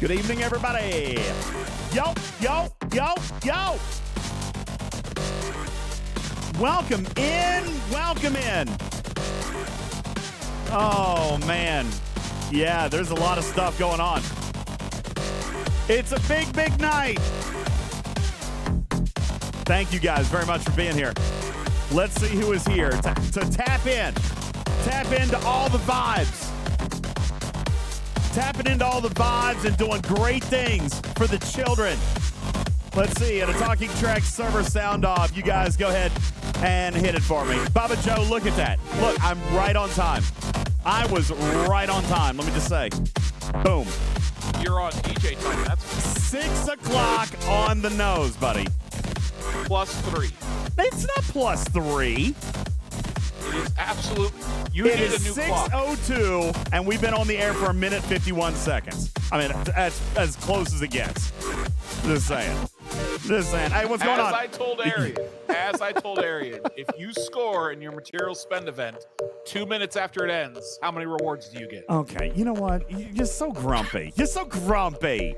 Good evening, everybody. Yo, yo, yo, yo. Welcome in. Welcome in. Oh, man. Yeah, there's a lot of stuff going on. It's a big, big night. Thank you guys very much for being here. Let's see who is here to tap in. Tap into all the vibes. Tapping into all the vibes and doing great things for the children. Let's see, at a Talking Track server sound off, you guys go ahead and hit it for me. Baba Joe, look at that. Look, I'm right on time. I was right on time, let me just say. Boom. You're on DJ time. That's 6 o'clock on the nose, buddy. +3. It's not +3. It is absolutely. You It need a is new clock. 6:02, and we've been on the air for 1 minute 51 seconds. I mean, that's as close as it gets. Just saying. Just saying. Hey, what's going on? As I told Arian, if you score in your material spend event 2 minutes after it ends, how many rewards do you get? Okay, you know what? You're so grumpy. You're so grumpy.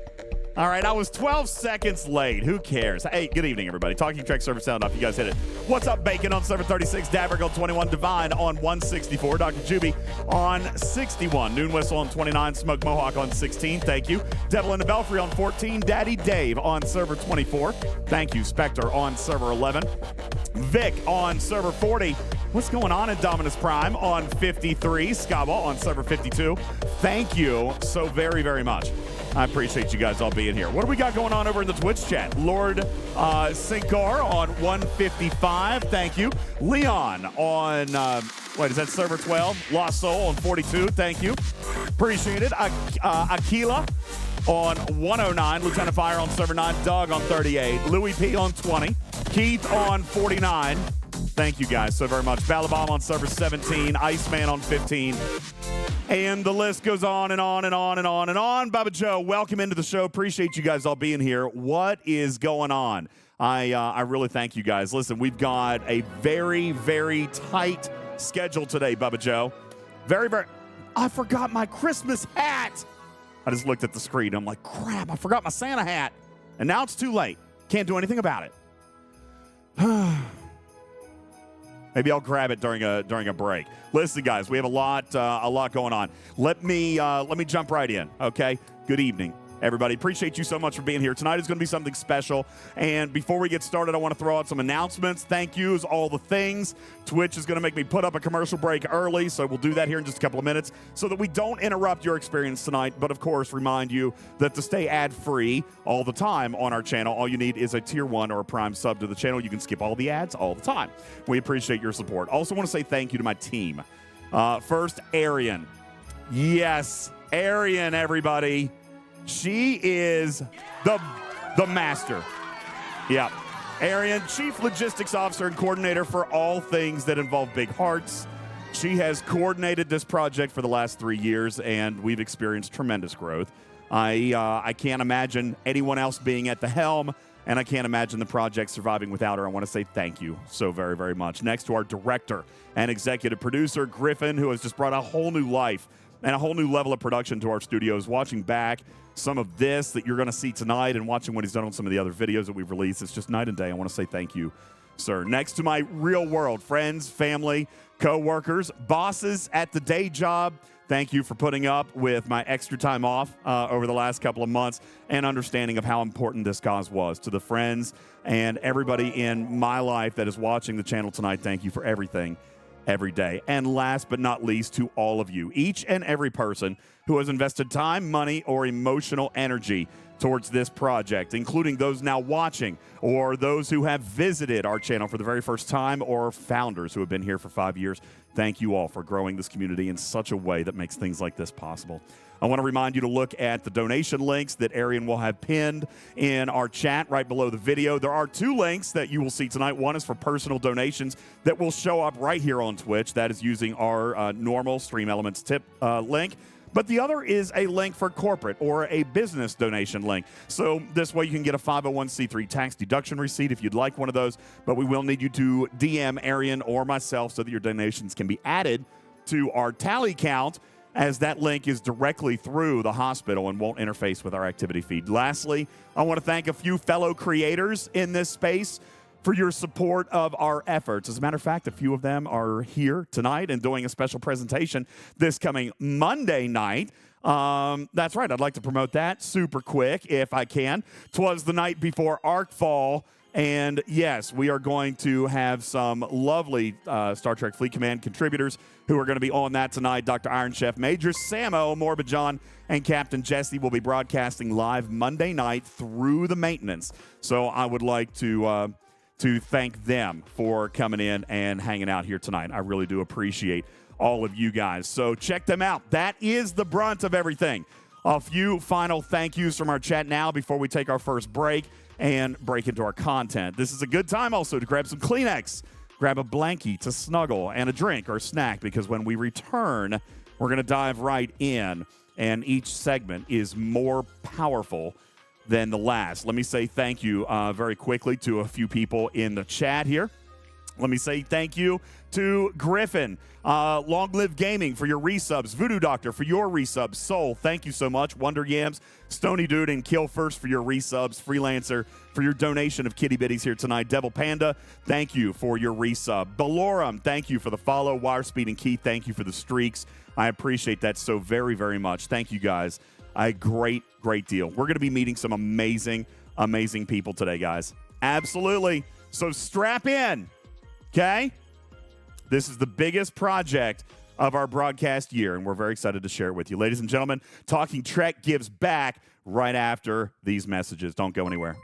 All right, I was 12 seconds late. Who cares? Hey, good evening, everybody. Talking Track server sound off. You guys hit it. What's up, Bacon on server 36, Dabberg on 21, Divine on 164, Dr. Juby on 61, Noon Whistle on 29, Smoke Mohawk on 16. Thank you. Devil in the Belfry on 14, Daddy Dave on server 24. Thank you. Spectre on server 11. Vic on server 40. What's going on in Dominus Prime on 53, Skyball on server 52. Thank you so very, very much. I appreciate you guys all being here. What do we got going on over in the Twitch chat? Lord Sinkar on 155. Thank you. Leon on, what is that, server 12? Lost Soul on 42. Thank you. Appreciate it. Aquila on 109. Lieutenant Fire on server 9. Doug on 38. Louis P on 20. Keith on 49. Thank you guys so very much. Balabom on server 17. Iceman on 15. And the list goes on and on and on and on and on. Baba Joe, welcome into the show. Appreciate you guys all being here. What is going on? I really thank you guys. Listen, we've got a very, very tight schedule today, Baba Joe. Very, very. I forgot my Christmas hat. I just looked at the screen. I'm like, crap, I forgot my Santa hat. And now it's too late. Can't do anything about it. Maybe I'll grab it during a break. Listen, guys, we have a lot going on. Let me jump right in. Okay. Good evening, everybody. Appreciate you so much for being here. Tonight is going to be something special. And before we get started, I want to throw out some announcements. Thank yous, all the things. Twitch is going to make me put up a commercial break early, so we'll do that here in just a couple of minutes so that we don't interrupt your experience tonight. But, of course, remind you that to stay ad-free all the time on our channel, all you need is a Tier 1 or a Prime sub to the channel. You can skip all the ads all the time. We appreciate your support. Also want to say thank you to my team. First, Arian. Yes, Arian, everybody. She is the master. Yeah. Arian, Chief Logistics Officer and Coordinator for all things that involve big hearts. She has coordinated this project for the last 3 years, and we've experienced tremendous growth. I can't imagine anyone else being at the helm, and I can't imagine the project surviving without her. I want to say thank you so very, very much. Next to our director and executive producer, Griffin, who has just brought a whole new life and a whole new level of production to our studios. Watching back some of this that you're going to see tonight and watching what he's done on some of the other videos that we've released, it's just night and day. I want to say thank you, sir. Next to my real world friends, family, co-workers, bosses at the day job, thank you for putting up with my extra time off over the last couple of months and understanding of how important this cause was. To the friends and everybody in my life that is watching the channel tonight, thank you for everything, every day. And last but not least, to all of you, each and every person who has invested time, money, or emotional energy towards this project, including those now watching or those who have visited our channel for the very first time or founders who have been here for 5 years. Thank you all for growing this community in such a way that makes things like this possible. I want to remind you to look at the donation links that Arian will have pinned in our chat right below the video. There are 2 links that you will see tonight. One is for personal donations that will show up right here on Twitch. That is using our normal Stream Elements tip link. But the other is a link for corporate or a business donation link. So this way you can get a 501c3 tax deduction receipt if you'd like one of those. But we will need you to DM Arian or myself so that your donations can be added to our tally count. as that link is directly through the hospital and won't interface with our activity feed. Lastly, I want to thank a few fellow creators in this space for your support of our efforts. As a matter of fact, a few of them are here tonight and doing a special presentation this coming Monday night. That's right. I'd like to promote that super quick if I can. 'Twas the night before Arcfall. And yes, we are going to have some lovely Star Trek Fleet Command contributors who are going to be on that tonight. Dr. Iron Chef Major Samo, Morbid John, and Captain Jesse will be broadcasting live Monday night through the maintenance. So I would like to thank them for coming in and hanging out here tonight. I really do appreciate all of you guys. So check them out. That is the brunt of everything. A few final thank yous from our chat now before we take our first break and break into our content. This is a good time also to grab some Kleenex, grab a blankie to snuggle, and a drink or snack, because when we return, we're going to dive right in, and each segment is more powerful than the last. Let me say thank you very quickly to a few people in the chat here. Let me say thank you to Griffin, Long Live Gaming for your resubs, Voodoo Doctor for your resubs, Soul, thank you so much, Wonder Yams, Stony Dude, and Kill First for your resubs, Freelancer for your donation of kitty bitties here tonight, Devil Panda, thank you for your resub, Balorum, thank you for the follow, Wire Speed and Keith, thank you for the streaks. I appreciate that so very, very much. Thank you guys. A great deal. We're going to be meeting some amazing people today, guys. Absolutely. So strap in. Okay? This is the biggest project of our broadcast year, and we're very excited to share it with you. Ladies and gentlemen, Talking Trek gives back right after these messages. Don't go anywhere.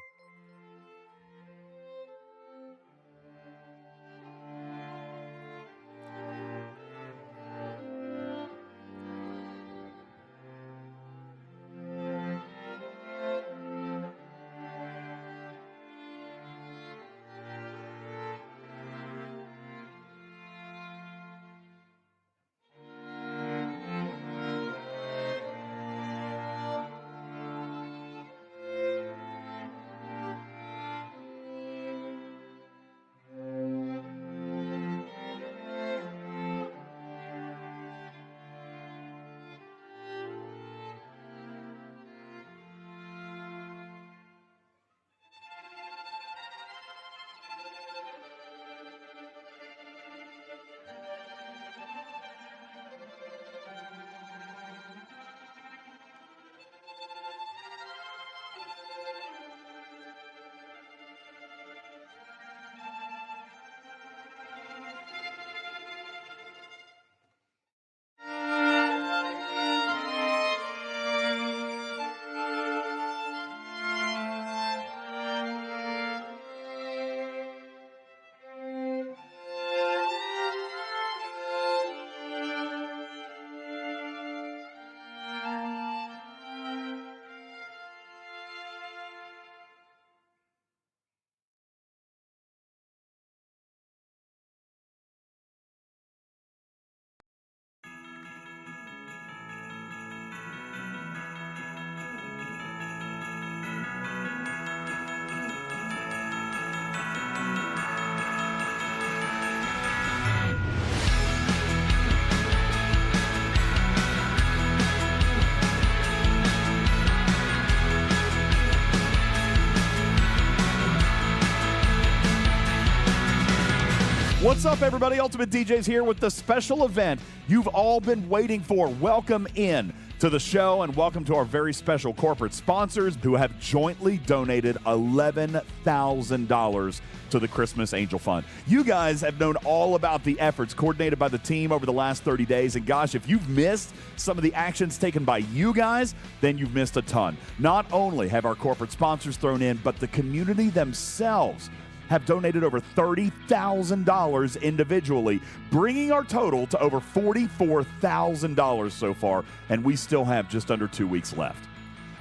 What's up, everybody? Ultimate DJs here with the special event you've all been waiting for. Welcome in to the show, and welcome to our very special corporate sponsors who have jointly donated $11,000 to the Christmas Angel Fund. You guys have known all about the efforts coordinated by the team over the last 30 days, and gosh, if you've missed some of the actions taken by you guys, then you've missed a ton. Not only have our corporate sponsors thrown in, but the community themselves have donated over $30,000 individually, bringing our total to over $44,000 so far, and we still have just under 2 weeks left.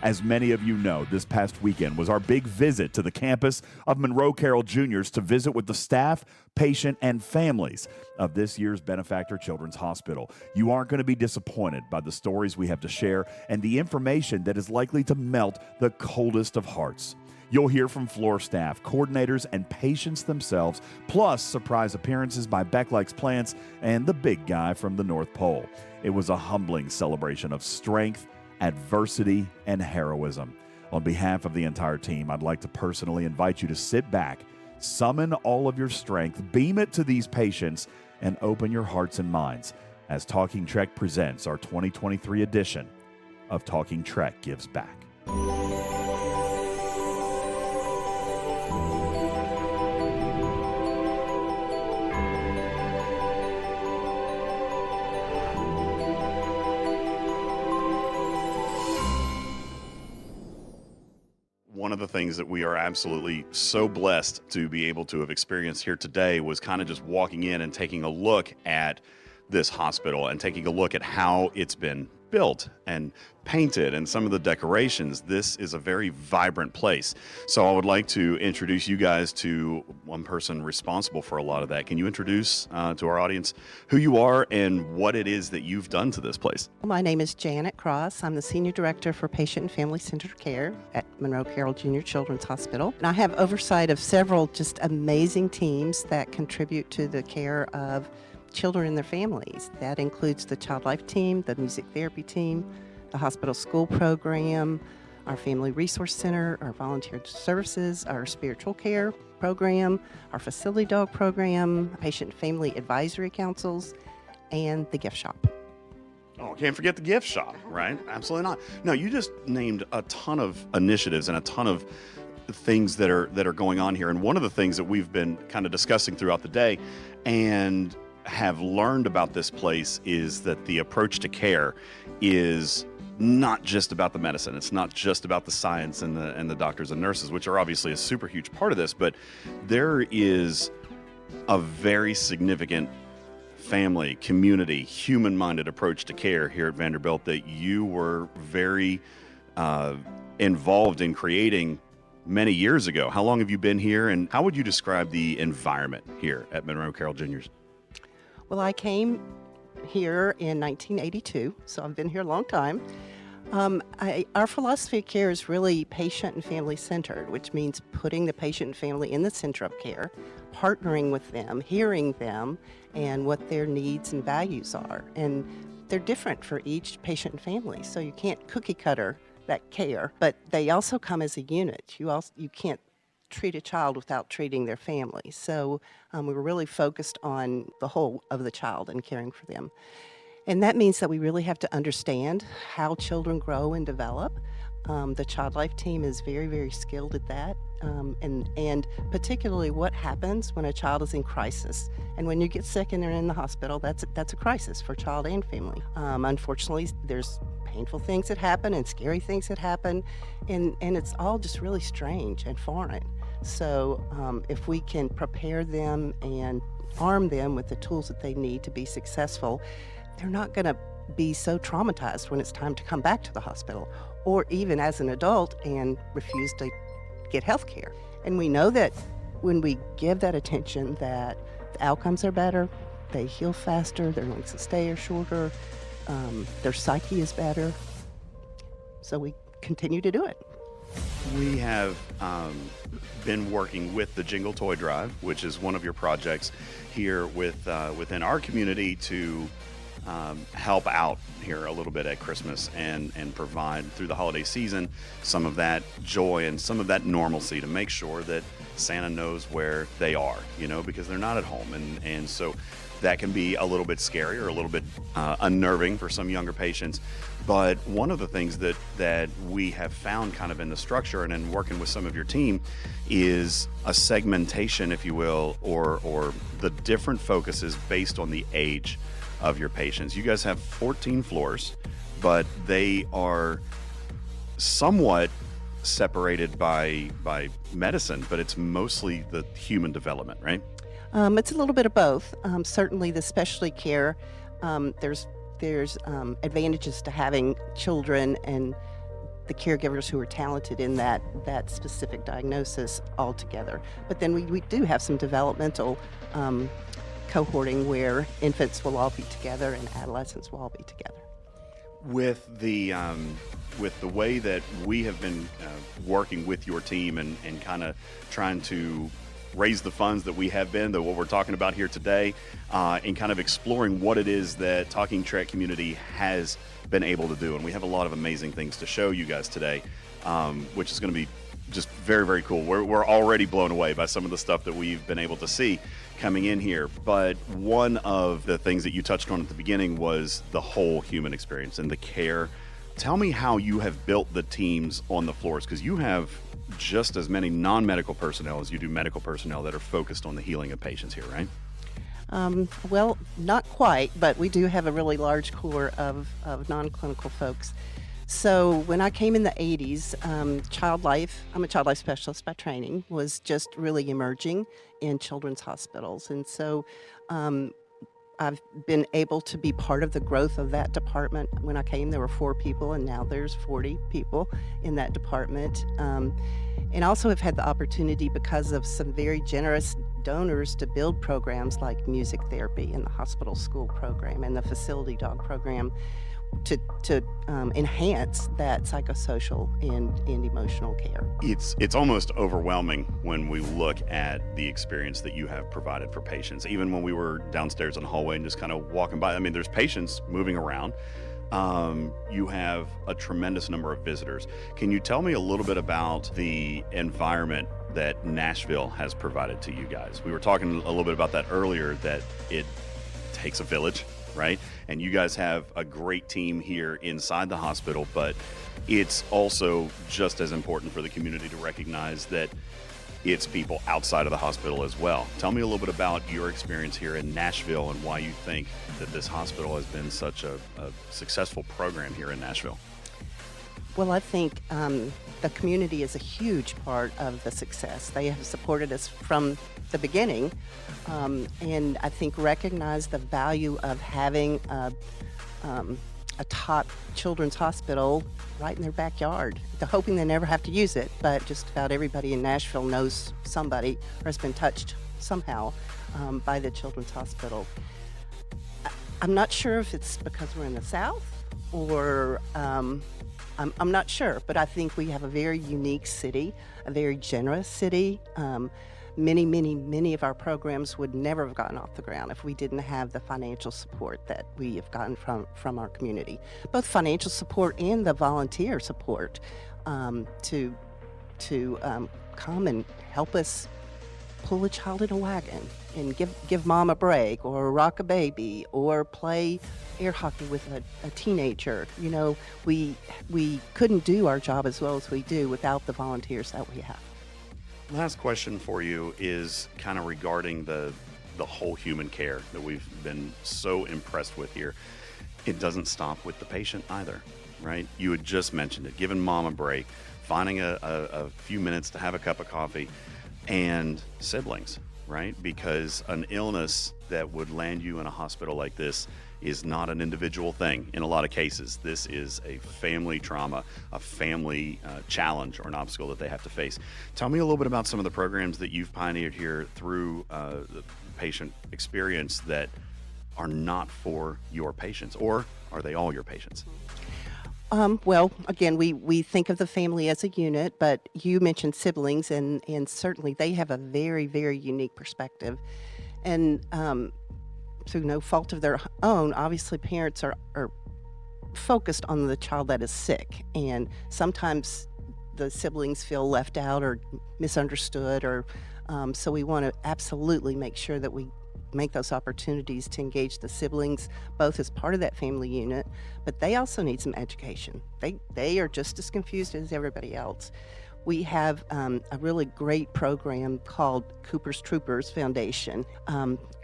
As many of you know, this past weekend was our big visit to the campus of Monroe Carell Juniors to visit with the staff, patient, and families of this year's Benefactor Children's Hospital. You aren't going to be disappointed by the stories we have to share and the information that is likely to melt the coldest of hearts. You'll hear from floor staff, coordinators, and patients themselves, plus surprise appearances by Becklex Plants and the big guy from the North Pole. It was a humbling celebration of strength, adversity, and heroism. On behalf of the entire team, I'd like to personally invite you to sit back, summon all of your strength, beam it to these patients, and open your hearts and minds as Talking Trek presents our 2023 edition of Talking Trek Gives Back. One of the things that we are absolutely so blessed to be able to have experienced here today was kind of just walking in and taking a look at this hospital and taking a look at how it's been built and painted and some of the decorations. This is a very vibrant place. So I would like to introduce you guys to one person responsible for a lot of that. Can you introduce to our audience who you are and what it is that you've done to this place? My name is Janet Cross. I'm the Senior Director for Patient and Family Centered Care at Monroe Carell Jr. Children's Hospital. And I have oversight of several just amazing teams that contribute to the care of children and their families. That includes the Child Life team, the music therapy team, the hospital school program, our family resource center, our volunteer services, our spiritual care program, our facility dog program, patient and family advisory councils, and the gift shop. Oh, can't forget the gift shop, right? Absolutely not. No, you just named a ton of initiatives and a ton of things that are going on here. And one of the things that we've been kind of discussing throughout the day and have learned about this place is that the approach to care is not just about the medicine. It's not just about the science and the doctors and nurses, which are obviously a super huge part of this, but there is a very significant family, community, human-minded approach to care here at Vanderbilt that you were very involved in creating many years ago. How long have you been here, and how would you describe the environment here at Monroe Carell Jr.'s? Well, I came here in 1982, so I've been here a long time. Our philosophy of care is really patient and family centered, which means putting the patient and family in the center of care, partnering with them, hearing them, and what their needs and values are. And they're different for each patient and family, so you can't cookie cutter that care, but they also come as a unit. You can't treat a child without treating their family. So we were really focused on the whole of the child and caring for them. And that means that we really have to understand how children grow and develop. The Child Life team is very, very skilled at that. And particularly what happens when a child is in crisis. And when you get sick and they're in the hospital, that's a crisis for child and family. Unfortunately, there's painful things that happen and scary things that happen, and it's all just really strange and foreign. So if we can prepare them and arm them with the tools that they need to be successful, they're not going to be so traumatized when it's time to come back to the hospital, or even as an adult and refuse to get health care. And we know that when we give that attention, that the outcomes are better, they heal faster, their lengths of stay are shorter, their psyche is better. So we continue to do it. We have been working with the Jingle Toy Drive, which is one of your projects here within our community to help out here a little bit at Christmas and provide through the holiday season some of that joy and some of that normalcy to make sure that Santa knows where they are, because they're not at home. And so that can be a little bit scary or a little bit unnerving for some younger patients. But one of the things that we have found kind of in the structure and in working with some of your team is a segmentation, if you will, or the different focuses based on the age of your patients. You guys have 14 floors, but they are somewhat separated by medicine, but it's mostly the human development, right? It's a little bit of both. Certainly the specialty care, there's advantages to having children and the caregivers who are talented in that specific diagnosis all together. But then we do have some developmental cohorting where infants will all be together and adolescents will all be together. With the way that we have been working with your team and kind of trying to raise the funds that we have been, that what we're talking about here today, and kind of exploring what it is that Talking Trek community has been able to do. And we have a lot of amazing things to show you guys today, which is going to be just very, very cool. We're already blown away by some of the stuff that we've been able to see coming in here. But one of the things that you touched on at the beginning was the whole human experience and the care. Tell me how you have built the teams on the floors, because you have just as many non-medical personnel as you do medical personnel that are focused on the healing of patients here, right? Well, not quite, but we do have a really large core of non-clinical folks. So when I came in the 80s, child life, I'm a child life specialist by training, was just really emerging in children's hospitals. And so I've been able to be part of the growth of that department. When I came, there were 4 people, and now there's 40 people in that department. And also have had the opportunity, because of some very generous donors, to build programs like music therapy and the hospital school program and the facility dog program to enhance that psychosocial and emotional care. It's almost overwhelming when we look at the experience that you have provided for patients. Even when we were downstairs in the hallway and just kind of walking by, I mean, there's patients moving around. You have a tremendous number of visitors. Can you tell me a little bit about the environment that Nashville has provided to you guys? We were talking a little bit about that earlier, that it takes a village, right? And you guys have a great team here inside the hospital, but it's also just as important for the community to recognize that it's people outside of the hospital as well. Tell me a little bit about your experience here in Nashville and why you think that this hospital has been such a successful program here in Nashville. Well, I think the community is a huge part of the success. They have supported us from the beginning, and I think recognize the value of having a top children's hospital right in their backyard. They're hoping they never have to use it, but just about everybody in Nashville knows somebody or has been touched somehow by the children's hospital. I'm not sure if it's because we're in the South or I'm not sure, but I think we have a very unique city, a very generous city. Many of our programs would never have gotten off the ground if we didn't have the financial support that we have gotten from our community, both financial support and the volunteer support to come and help us pull a child in a wagon and give mom a break, or rock a baby, or play air hockey with a teenager. You know, we couldn't do our job as well as we do without the volunteers that we have. Last question for you is kind of regarding the whole human care that we've been so impressed with here. It doesn't stop with the patient either, right? You had just mentioned it, giving mom a break, finding a few minutes to have a cup of coffee, and siblings, right? Because an illness that would land you in a hospital like this is not an individual thing. In a lot of cases, this is a family trauma, a family challenge or an obstacle that they have to face. Tell me a little bit about some of the programs that you've pioneered here through the patient experience that are not for your patients, or are they all your patients? Well, again, we think of the family as a unit, but you mentioned siblings, and certainly they have a very, very unique perspective. And through no fault of their own, obviously parents are focused on the child that is sick, and sometimes the siblings feel left out or misunderstood, or so we want to absolutely make sure that we make those opportunities to engage the siblings both as part of that family unit, but they also need some education. They are just as confused as everybody else. We have a really great program called Cooper's Troopers Foundation.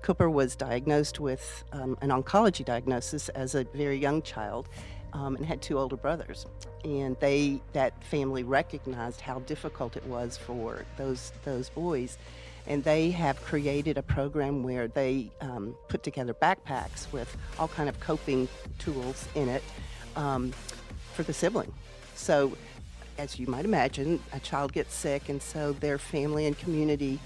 Cooper was diagnosed with an oncology diagnosis as a very young child, and had 2 older brothers. And that family recognized how difficult it was for those boys. And they have created a program where they put together backpacks with all kind of coping tools in it for the sibling. So, as you might imagine, a child gets sick, and so their family and community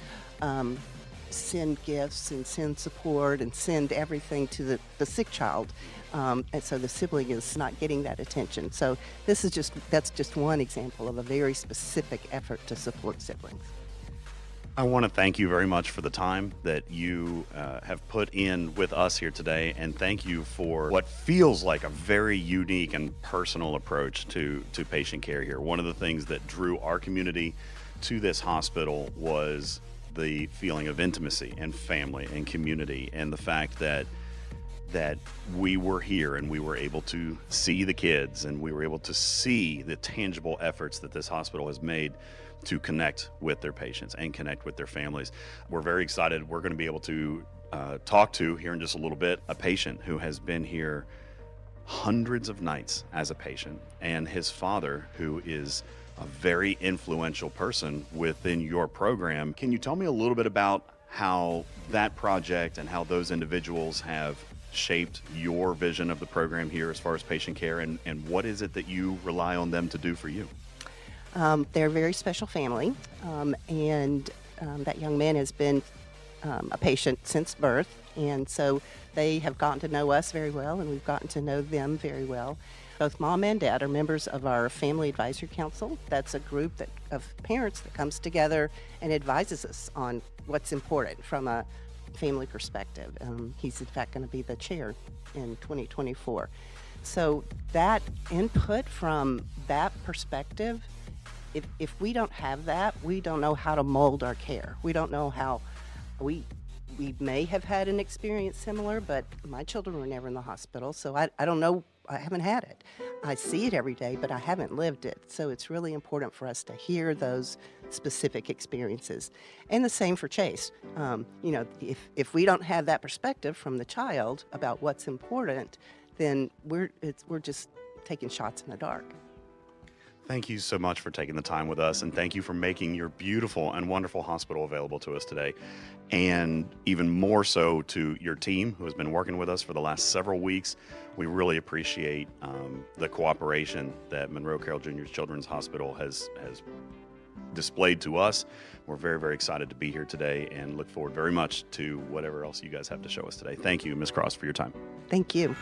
send gifts and send support and send everything to the sick child. And so the sibling is not getting that attention. So that's just one example of a very specific effort to support siblings. I want to thank you very much for the time that you have put in with us here today, and thank you for what feels like a very unique and personal approach to patient care here. One of the things that drew our community to this hospital was the feeling of intimacy and family and community, and the fact that we were here and we were able to see the kids and we were able to see the tangible efforts that this hospital has made to connect with their patients and connect with their families. We're very excited. We're going to be able to talk to, here in just a little bit, a patient who has been here hundreds of nights as a patient, and his father, who is a very influential person within your program. Can you tell me a little bit about how that project and how those individuals have shaped your vision of the program here as far as patient care, and what is it that you rely on them to do for you? They're a very special family, and that young man has been a patient since birth, and so they have gotten to know us very well, and we've gotten to know them very well. Both mom and dad are members of our Family Advisory Council. That's a group of parents that comes together and advises us on what's important from a family perspective. He's in fact going to be the chair in 2024. So that input from that perspective, if we don't have that, we don't know how to mold our care. We don't know how we may have had an experience similar, but my children were never in the hospital, so I don't know. I haven't had it. I see it every day, but I haven't lived it. So it's really important for us to hear those specific experiences. And the same for Chase. If we don't have that perspective from the child about what's important, then we're just taking shots in the dark. Thank you so much for taking the time with us, and thank you for making your beautiful and wonderful hospital available to us today. And even more so to your team who has been working with us for the last several weeks. We really appreciate the cooperation that Monroe Carell Jr. Children's Hospital has displayed to us. We're very, very excited to be here today and look forward very much to whatever else you guys have to show us today. Thank you, Ms. Cross, for your time. Thank you.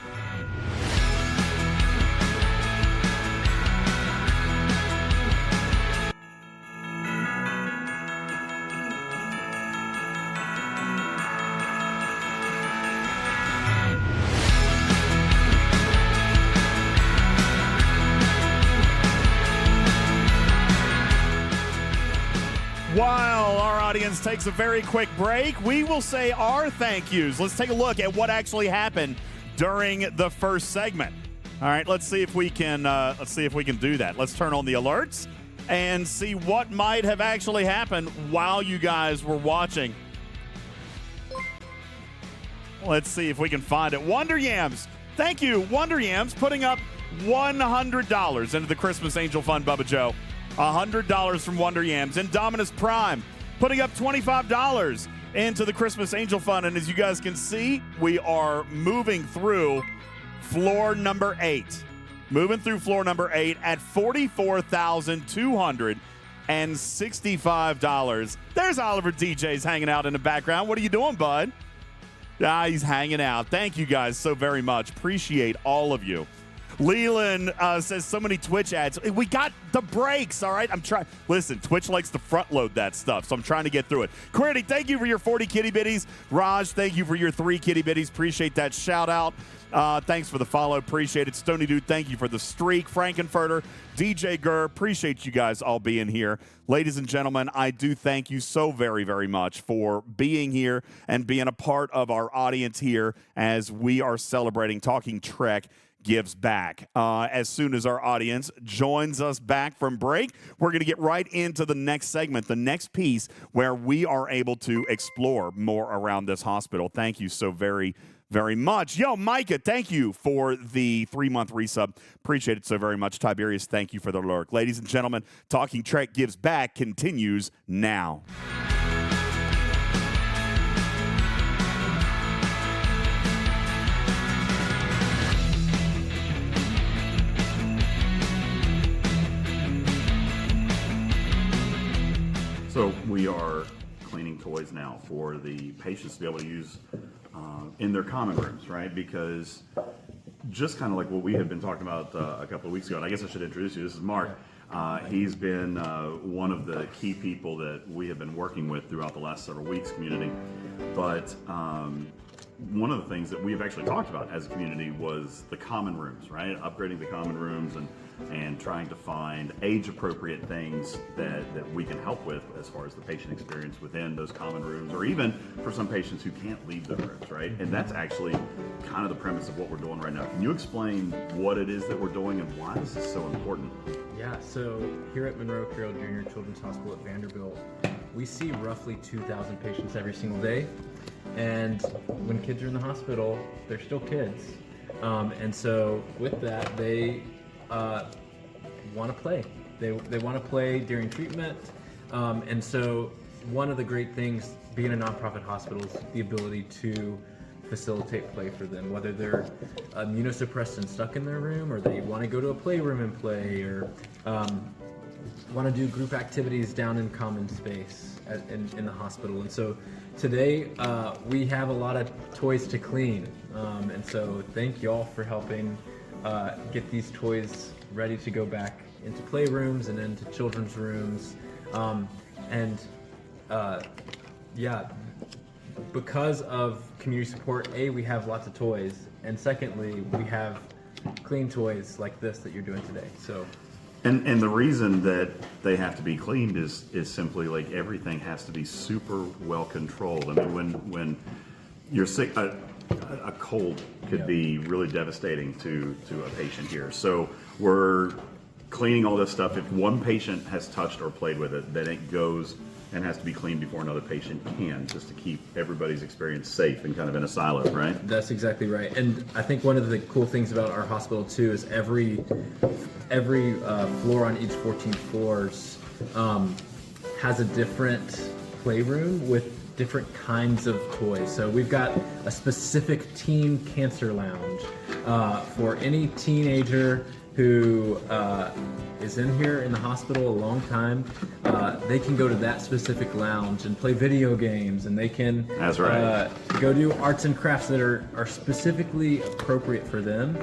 While our audience takes a very quick break, we will say our thank yous. Let's take a look at what actually happened during the first segment. All right, let's see if we can do that. Let's turn on the alerts and see what might have actually happened while you guys were watching. Let's see if we can find it. Wonder Yams. Thank you, Wonder Yams, putting up $100 into the Christmas Angel Fund, Bubba Joe. $100 from Wonder Yams. And Dominus Prime putting up $25 into the Christmas Angel Fund. And as you guys can see, we are moving through floor number 8. Moving through floor number 8 at $44,265. There's Oliver DJ's hanging out in the background. What are you doing, bud? He's hanging out. Thank you guys so very much. Appreciate all of you. Leland says so many Twitch ads. We got the breaks, all right? I'm trying. Listen, Twitch likes to front load that stuff, so I'm trying to get through it. Querity, thank you for your 40 kitty bitties. Raj, thank you for your 3 kitty bitties. Appreciate that shout out. Thanks for the follow. Appreciate it. Stony Dude, thank you for the streak. Frankenfurter, DJ Gurr, appreciate you guys all being here. Ladies and gentlemen, I do thank you so very, very much for being here and being a part of our audience here as we are celebrating Talking Trek Gives Back. As soon as our audience joins us back from break, we're going to get right into the next segment, the next piece where we are able to explore more around this hospital. Thank you so very, very much. Yo, Micah, thank you for the 3-month resub. Appreciate it so very much. Tiberius, thank you for the lurk. Ladies and gentlemen, Talking Trek Gives Back continues now. So we are cleaning toys now for the patients to be able to use in their common rooms, right? Because just kind of like what we had been talking about a couple of weeks ago, and I guess I should introduce you. This is Mark. He's been one of the key people that we have been working with throughout the last several weeks, community. But one of the things that we have actually talked about as a community was the common rooms, right? Upgrading the common rooms and trying to find age-appropriate things that we can help with as far as the patient experience within those common rooms, or even for some patients who can't leave the rooms, right? And that's actually kind of the premise of what we're doing right now. Can you explain what it is that we're doing and why this is so important? Yeah, so here at Monroe Carell Junior Children's Hospital at Vanderbilt, we see roughly 2,000 patients every single day. And when kids are in the hospital, they're still kids. And so with that, they want to play. They want to play during treatment. And so one of the great things being a nonprofit hospital is the ability to facilitate play for them, whether they're immunosuppressed and stuck in their room, or they want to go to a playroom and play, or want to do group activities down in common space in the hospital. And so today we have a lot of toys to clean, and so thank you all for helping get these toys ready to go back into playrooms and into children's rooms. Yeah, because of community support, we have lots of toys, and secondly, we have clean toys like this that you're doing today. So. And the reason that they have to be cleaned is simply like everything has to be super well controlled. I mean, when you're sick, a cold could be really devastating to a patient here. So we're cleaning all this stuff. If one patient has touched or played with it, then it goes and has to be cleaned before another patient can, just to keep everybody's experience safe and kind of in a silo, right? That's exactly right. And I think one of the cool things about our hospital too is every floor on each 14 floors has a different playroom with different kinds of toys. So we've got a specific teen cancer lounge for any teenager who is in here in the hospital a long time. They can go to that specific lounge and play video games, and they can go do arts and crafts that are specifically appropriate for them,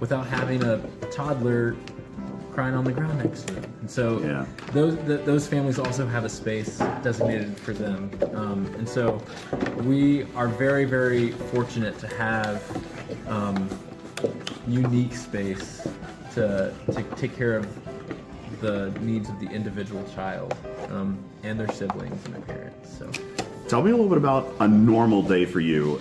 without having a toddler crying on the ground next to them. And so those families also have a space designated for them. And so we are very, very fortunate to have unique space to take care of the needs of the individual child and their siblings and their parents. So, tell me a little bit about a normal day for you.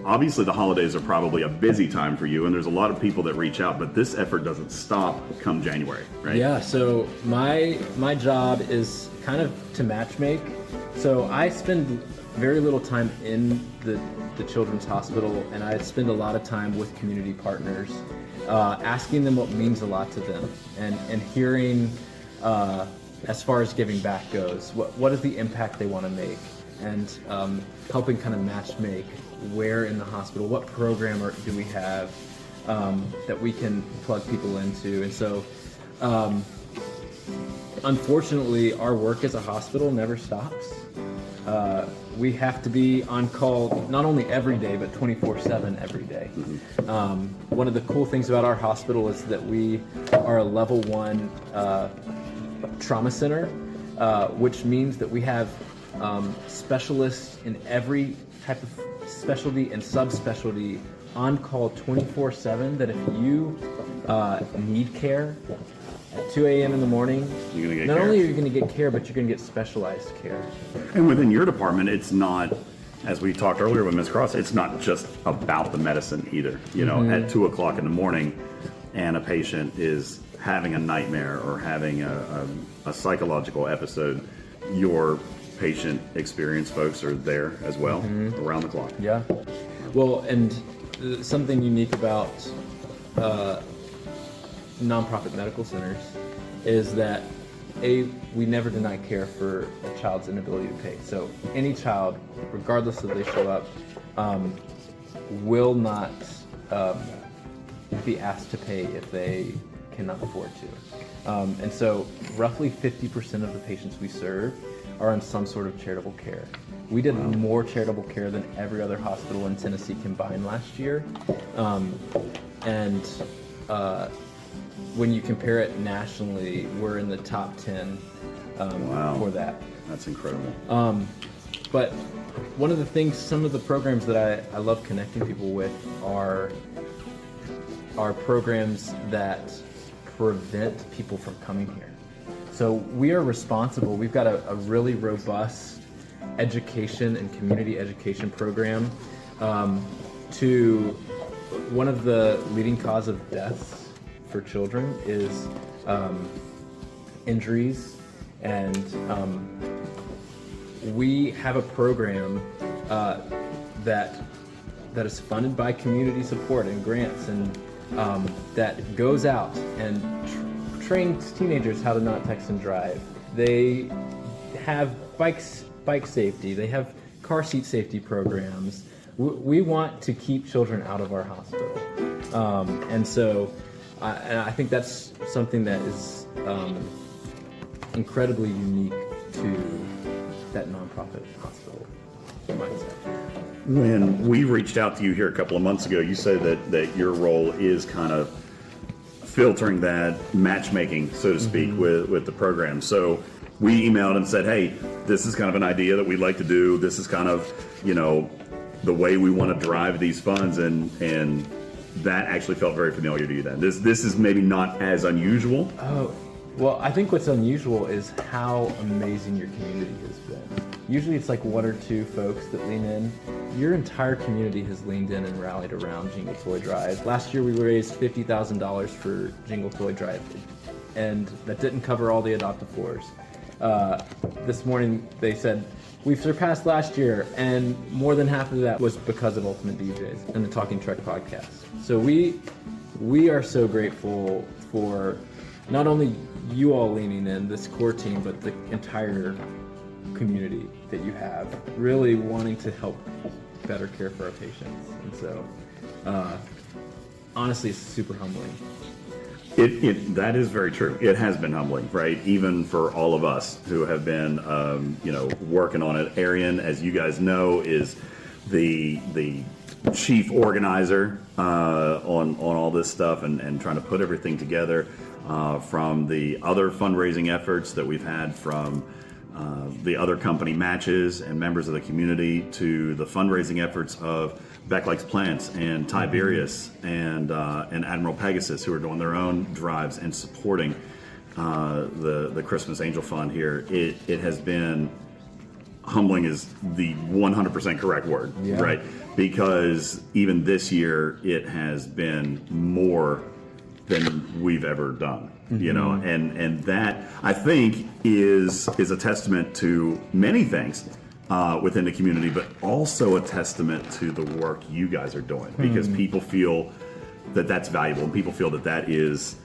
Obviously the holidays are probably a busy time for you, and there's a lot of people that reach out, but this effort doesn't stop come January, right? Yeah. So my job is kind of to matchmake. So I spend very little time in the children's hospital, and I spend a lot of time with community partners, asking them what means a lot to them, and hearing as far as giving back goes, what is the impact they want to make, and helping kind of matchmake where in the hospital, what program do we have that we can plug people into. And so unfortunately our work as a hospital never stops. We have to be on call not only every day, but 24/7 every day. One of the cool things about our hospital is that we are a level 1 trauma center, which means that we have specialists in every type of specialty and subspecialty on call 24/7, that if you need care at 2 a.m. in the morning, not only are you going to get care, but you're going to get specialized care. And within your department, it's not, as we talked earlier with Ms. Cross, it's not just about the medicine either. At 2 o'clock in the morning and a patient is having a nightmare or having a psychological episode, your patient experience folks are there as well, around the clock. Yeah. Well, and something unique about nonprofit medical centers is that we never deny care for a child's inability to pay. So any child, regardless of they show up, will not be asked to pay if they cannot afford to. And so roughly 50% of the patients we serve are on some sort of charitable care. We did more charitable care than every other hospital in Tennessee combined last year. When you compare it nationally, we're in the top 10 for that. That's incredible. But one of the things, some of the programs that I love connecting people with are programs that prevent people from coming here. So we are responsible. We've got a really robust education and community education program. One of the leading cause of deaths for children is injuries, and we have a program that is funded by community support and grants, and that goes out and trains teenagers how to not text and drive. They have bike safety. They have car seat safety programs. We want to keep children out of our hospital, and I think that's something that is incredibly unique to that nonprofit hospital mindset. When we reached out to you here a couple of months ago, you said that your role is kind of filtering that matchmaking, so to speak, with the program. So we emailed and said, hey, this is kind of an idea that we'd like to do. This is kind of, the way we want to drive these funds, and that actually felt very familiar to you then. This is maybe not as unusual. Oh, well, I think what's unusual is how amazing your community has been. Usually it's like one or two folks that lean in. Your entire community has leaned in and rallied around Jingle Toy Drive. Last year we raised $50,000 for Jingle Toy Drive, and that didn't cover all the Adopt-A-Fours. This morning they said, we've surpassed last year, and more than half of that was because of Ultimate DJs and the Talking Trek podcast. So we are so grateful for not only you all leaning in, this core team, but the entire community that you have, really wanting to help better care for our patients. And so, honestly, it's super humbling. That is very true. It has been humbling, right? Even for all of us who have been, working on it. Arian, as you guys know, is the chief organizer on all this stuff and trying to put everything together. From the other fundraising efforts that we've had from the other company matches and members of the community, to the fundraising efforts of Beck Likes Plants and Tiberius and Admiral Pegasus, who are doing their own drives and supporting the Christmas Angel Fund here. It has been humbling, is the 100% correct word, right? Because even this year it has been more than we've ever done, and that I think is a testament to many things within the community, but also a testament to the work you guys are doing, because people feel that that's valuable, and people feel that that is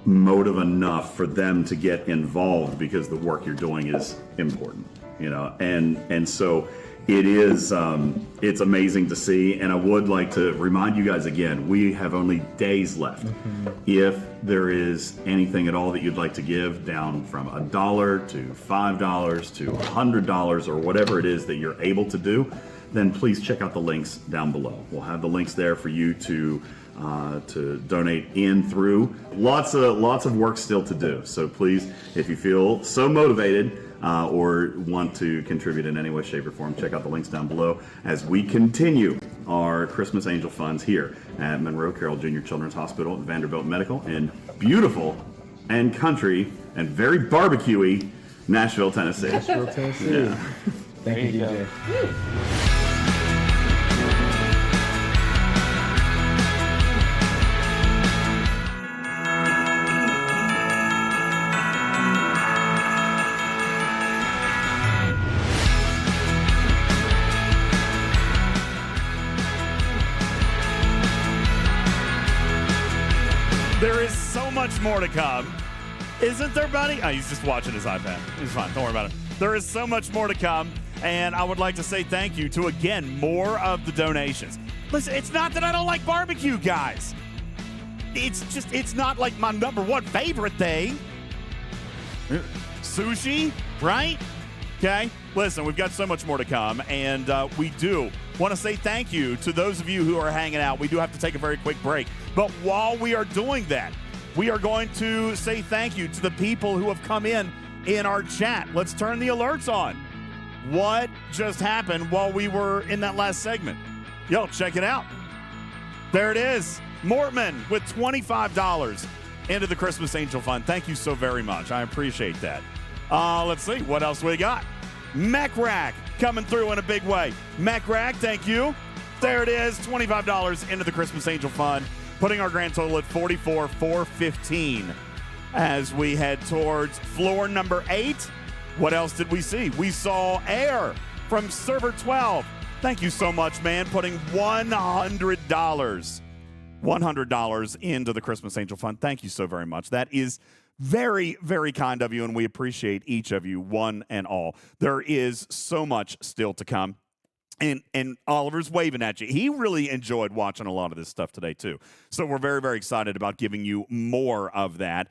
motive enough for them to get involved, because the work you're doing is important, and so it is, it's amazing to see. And I would like to remind you guys again, we have only days left. If there is anything at all that you'd like to give, down from $1 to $5 to $100 or whatever it is that you're able to do, then please check out the links down below. We'll have the links there for you to donate in through. Lots of work still to do. So please, if you feel so motivated, or want to contribute in any way, shape, or form, check out the links down below as we continue our Christmas Angel Funds here at Monroe Carell Jr. Children's Hospital, Vanderbilt Medical, in beautiful and country and very barbecue-y Nashville, Tennessee. Nashville, Tennessee. Yeah. Thank you, DJ. There is so much more to come. Isn't there, buddy? Oh, he's just watching his iPad. He's fine. Don't worry about it. There is so much more to come, and I would like to say thank you to, again, more of the donations. Listen, it's not that I don't like barbecue, guys. It's just, it's not like my number one favorite thing. sushi, right? Okay, listen, we've got so much more to come, and we do want to say thank you to those of you who are hanging out. We do have to take a very quick break, but while we are doing that, we are going to say thank you to the people who have come in our chat. Let's turn the alerts on. What just happened while we were in that last segment? Yo, check it out. There it is. Mortman with $25 into the Christmas Angel Fund. Thank you so very much. I appreciate that. Let's see. What else we got? MechRack coming through in a big way. MechRack, thank you. There it is. $25 into the Christmas Angel Fund, putting our grand total at $44,415 as we head towards floor number 8. What else did we see? We saw Air from Server 12. Thank you so much, man, putting $100 into the Christmas Angel Fund. Thank you so very much. That is very, very kind of you, and we appreciate each of you, one and all. There is so much still to come. And Oliver's waving at you. He really enjoyed watching a lot of this stuff today, too. So we're very, very excited about giving you more of that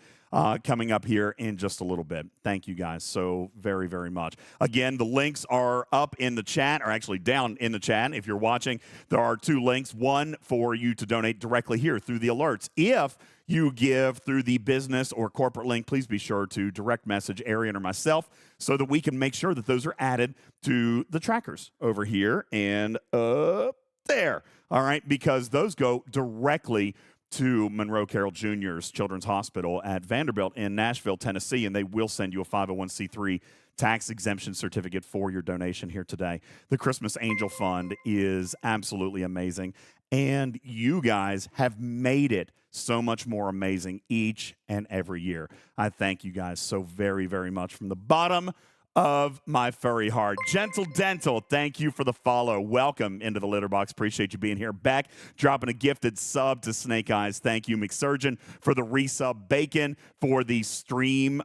coming up here in just a little bit. Thank you guys so very, very much. Again, the links are up in the chat, or actually down in the chat. If you're watching, there are 2 links. One for you to donate directly here through the alerts. If you give through the business or corporate link, please be sure to direct message Arian or myself so that we can make sure that those are added to the trackers over here and up there. All right, because those go directly to Monroe Carell Jr.'s Children's Hospital at Vanderbilt in Nashville, Tennessee, and they will send you a 501c3 tax exemption certificate for your donation here today. The Christmas Angel Fund is absolutely amazing, and you guys have made it so much more amazing each and every year. I thank you guys so very, very much from the bottom of my furry heart. Gentle Dental, thank you for the follow. Welcome into the litter box. Appreciate you being here. Beck dropping a gifted sub to Snake Eyes. Thank you. McSurgeon for the resub. Bacon for the stream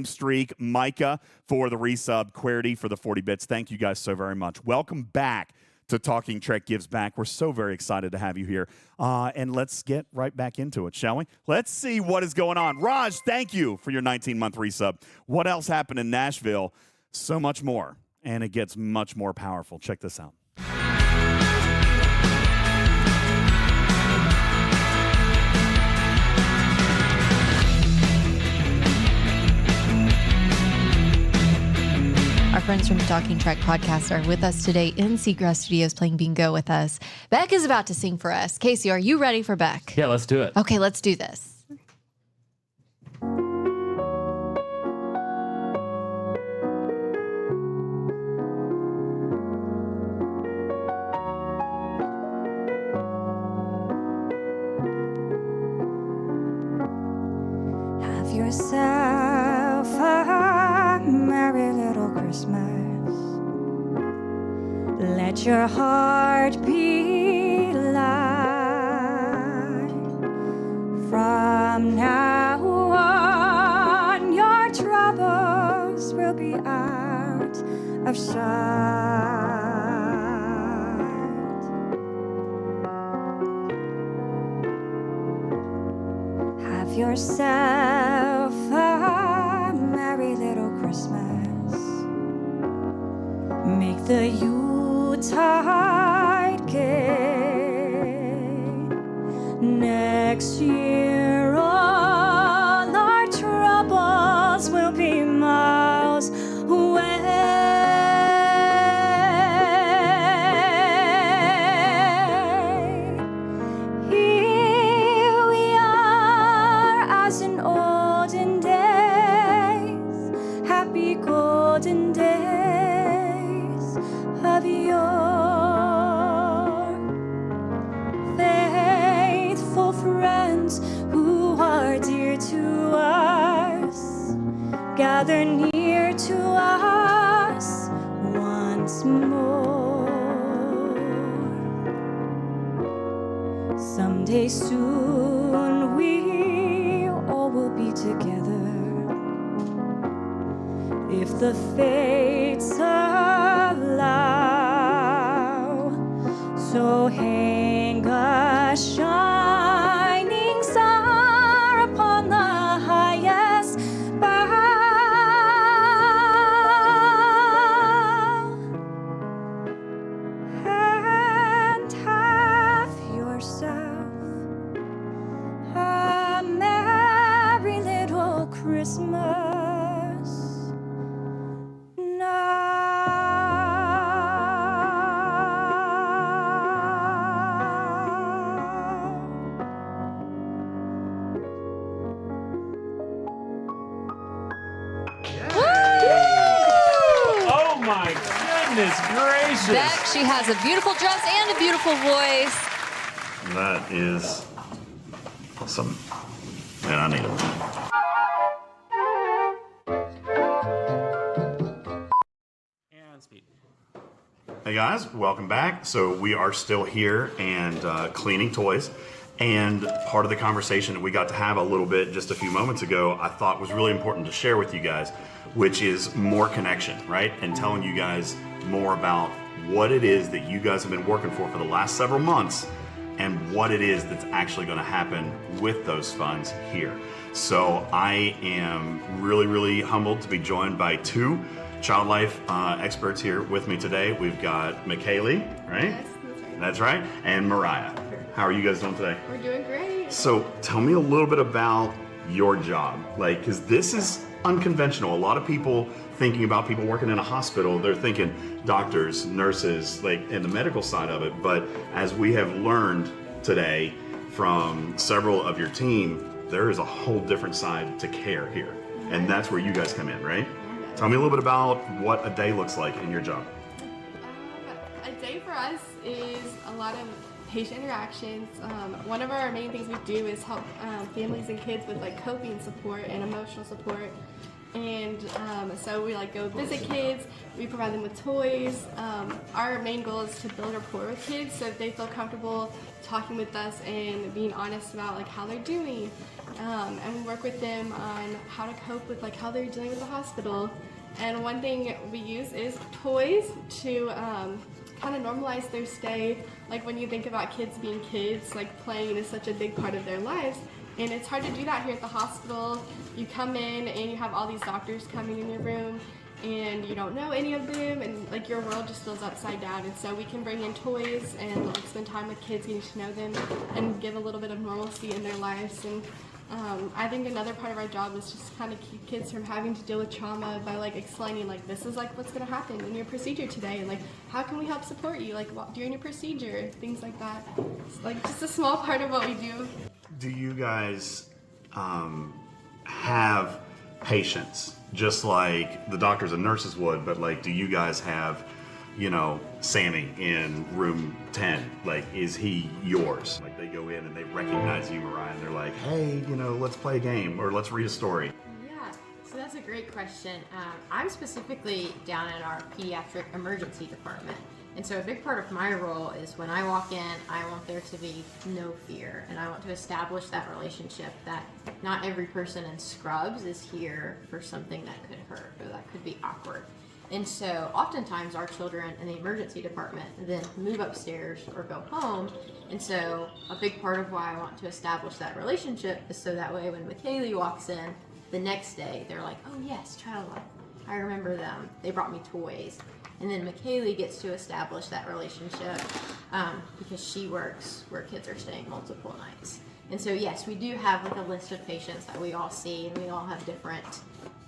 streak. Micah for the resub. Querity for the 40 bits. Thank you guys so very much. Welcome back to Talking Trek Gives Back. We're so very excited to have you here. And let's get right back into it, shall we? Let's see what is going on. Raj, thank you for your 19-month resub. What else happened in Nashville? So much more. And it gets much more powerful. Check this out. Our friends from the Talking Trek podcast are with us today in Seagrass Studios playing bingo with us. Beck is about to sing for us. Casey, are you ready for Beck? Yeah, let's do it. Okay, let's do this. Have yourself a merry little Christmas. Let your heart be light. From now on, your troubles will be out of sight. Have yourself a merry little Christmas. Make the Yuletide gay. Next year, all our troubles will be miles away. Here we are, as in olden days, happy golden days of yore. Faithful friends who are dear to us, gather near to us once more. Someday soon we all will be together, if the fates allow. So hang a shining star upon the highest bough. Goodness gracious. Beck, she has a beautiful dress and a beautiful voice. That is awesome. Man, I need it. And speed. Hey guys, welcome back. So we are still here and cleaning toys. And part of the conversation that we got to have a little bit just a few moments ago, I thought was really important to share with you guys, which is more connection, right? And telling you guys more about what it is that you guys have been working for the last several months and what it is that's actually going to happen with those funds here. So I am really, really humbled to be joined by two child life experts here with me today. We've got McKaylee, right? Yes, that's right. That's right. And Mariah. How are you guys doing today? We're doing great. So tell me a little bit about your job, like, because this is unconventional. A lot of people thinking about people working in a hospital, they're thinking doctors, nurses, like in the medical side of it. But as we have learned today from several of your team, there is a whole different side to care here. And that's where you guys come in, right? Tell me a little bit about what a day looks like in your job. A day for us is a lot of patient interactions. One of our main things we do is help families and kids with like coping support and emotional support. And so we like go visit kids, we provide them with toys. Our main goal is to build rapport with kids so that they feel comfortable talking with us and being honest about like how they're doing. And we work with them on how to cope with like how they're dealing with the hospital. And one thing we use is toys to kind of normalize their stay. Like when you think about kids being kids, like playing is such a big part of their lives. And it's hard to do that here at the hospital. You come in and you have all these doctors coming in your room and you don't know any of them and like your world just feels upside down. And so we can bring in toys and like spend time with kids, getting to know them and give a little bit of normalcy in their lives. And I think another part of our job is just kind of keep kids from having to deal with trauma by like explaining like this is like what's going to happen in your procedure today and like how can we help support you like during your procedure, things like that. It's like just a small part of what we do. Do you guys have patients just like the doctors and nurses would, but like do you guys have, you know, Sammy in room 10, like is he yours? Like they go in and they recognize you, Mariah, and they're like, hey, you know, let's play a game or let's read a story. Yeah, so that's a great question. I'm specifically down in our pediatric emergency department. And so a big part of my role is when I walk in, I want there to be no fear. And I want to establish that relationship that not every person in scrubs is here for something that could hurt or that could be awkward. And so oftentimes our children in the emergency department then move upstairs or go home. And so a big part of why I want to establish that relationship is so that way when McKaylee walks in the next day, they're like, oh yes, child life. I remember them. They brought me toys. And then McKaylee gets to establish that relationship because she works where kids are staying multiple nights. And so yes, we do have like a list of patients that we all see and we all have different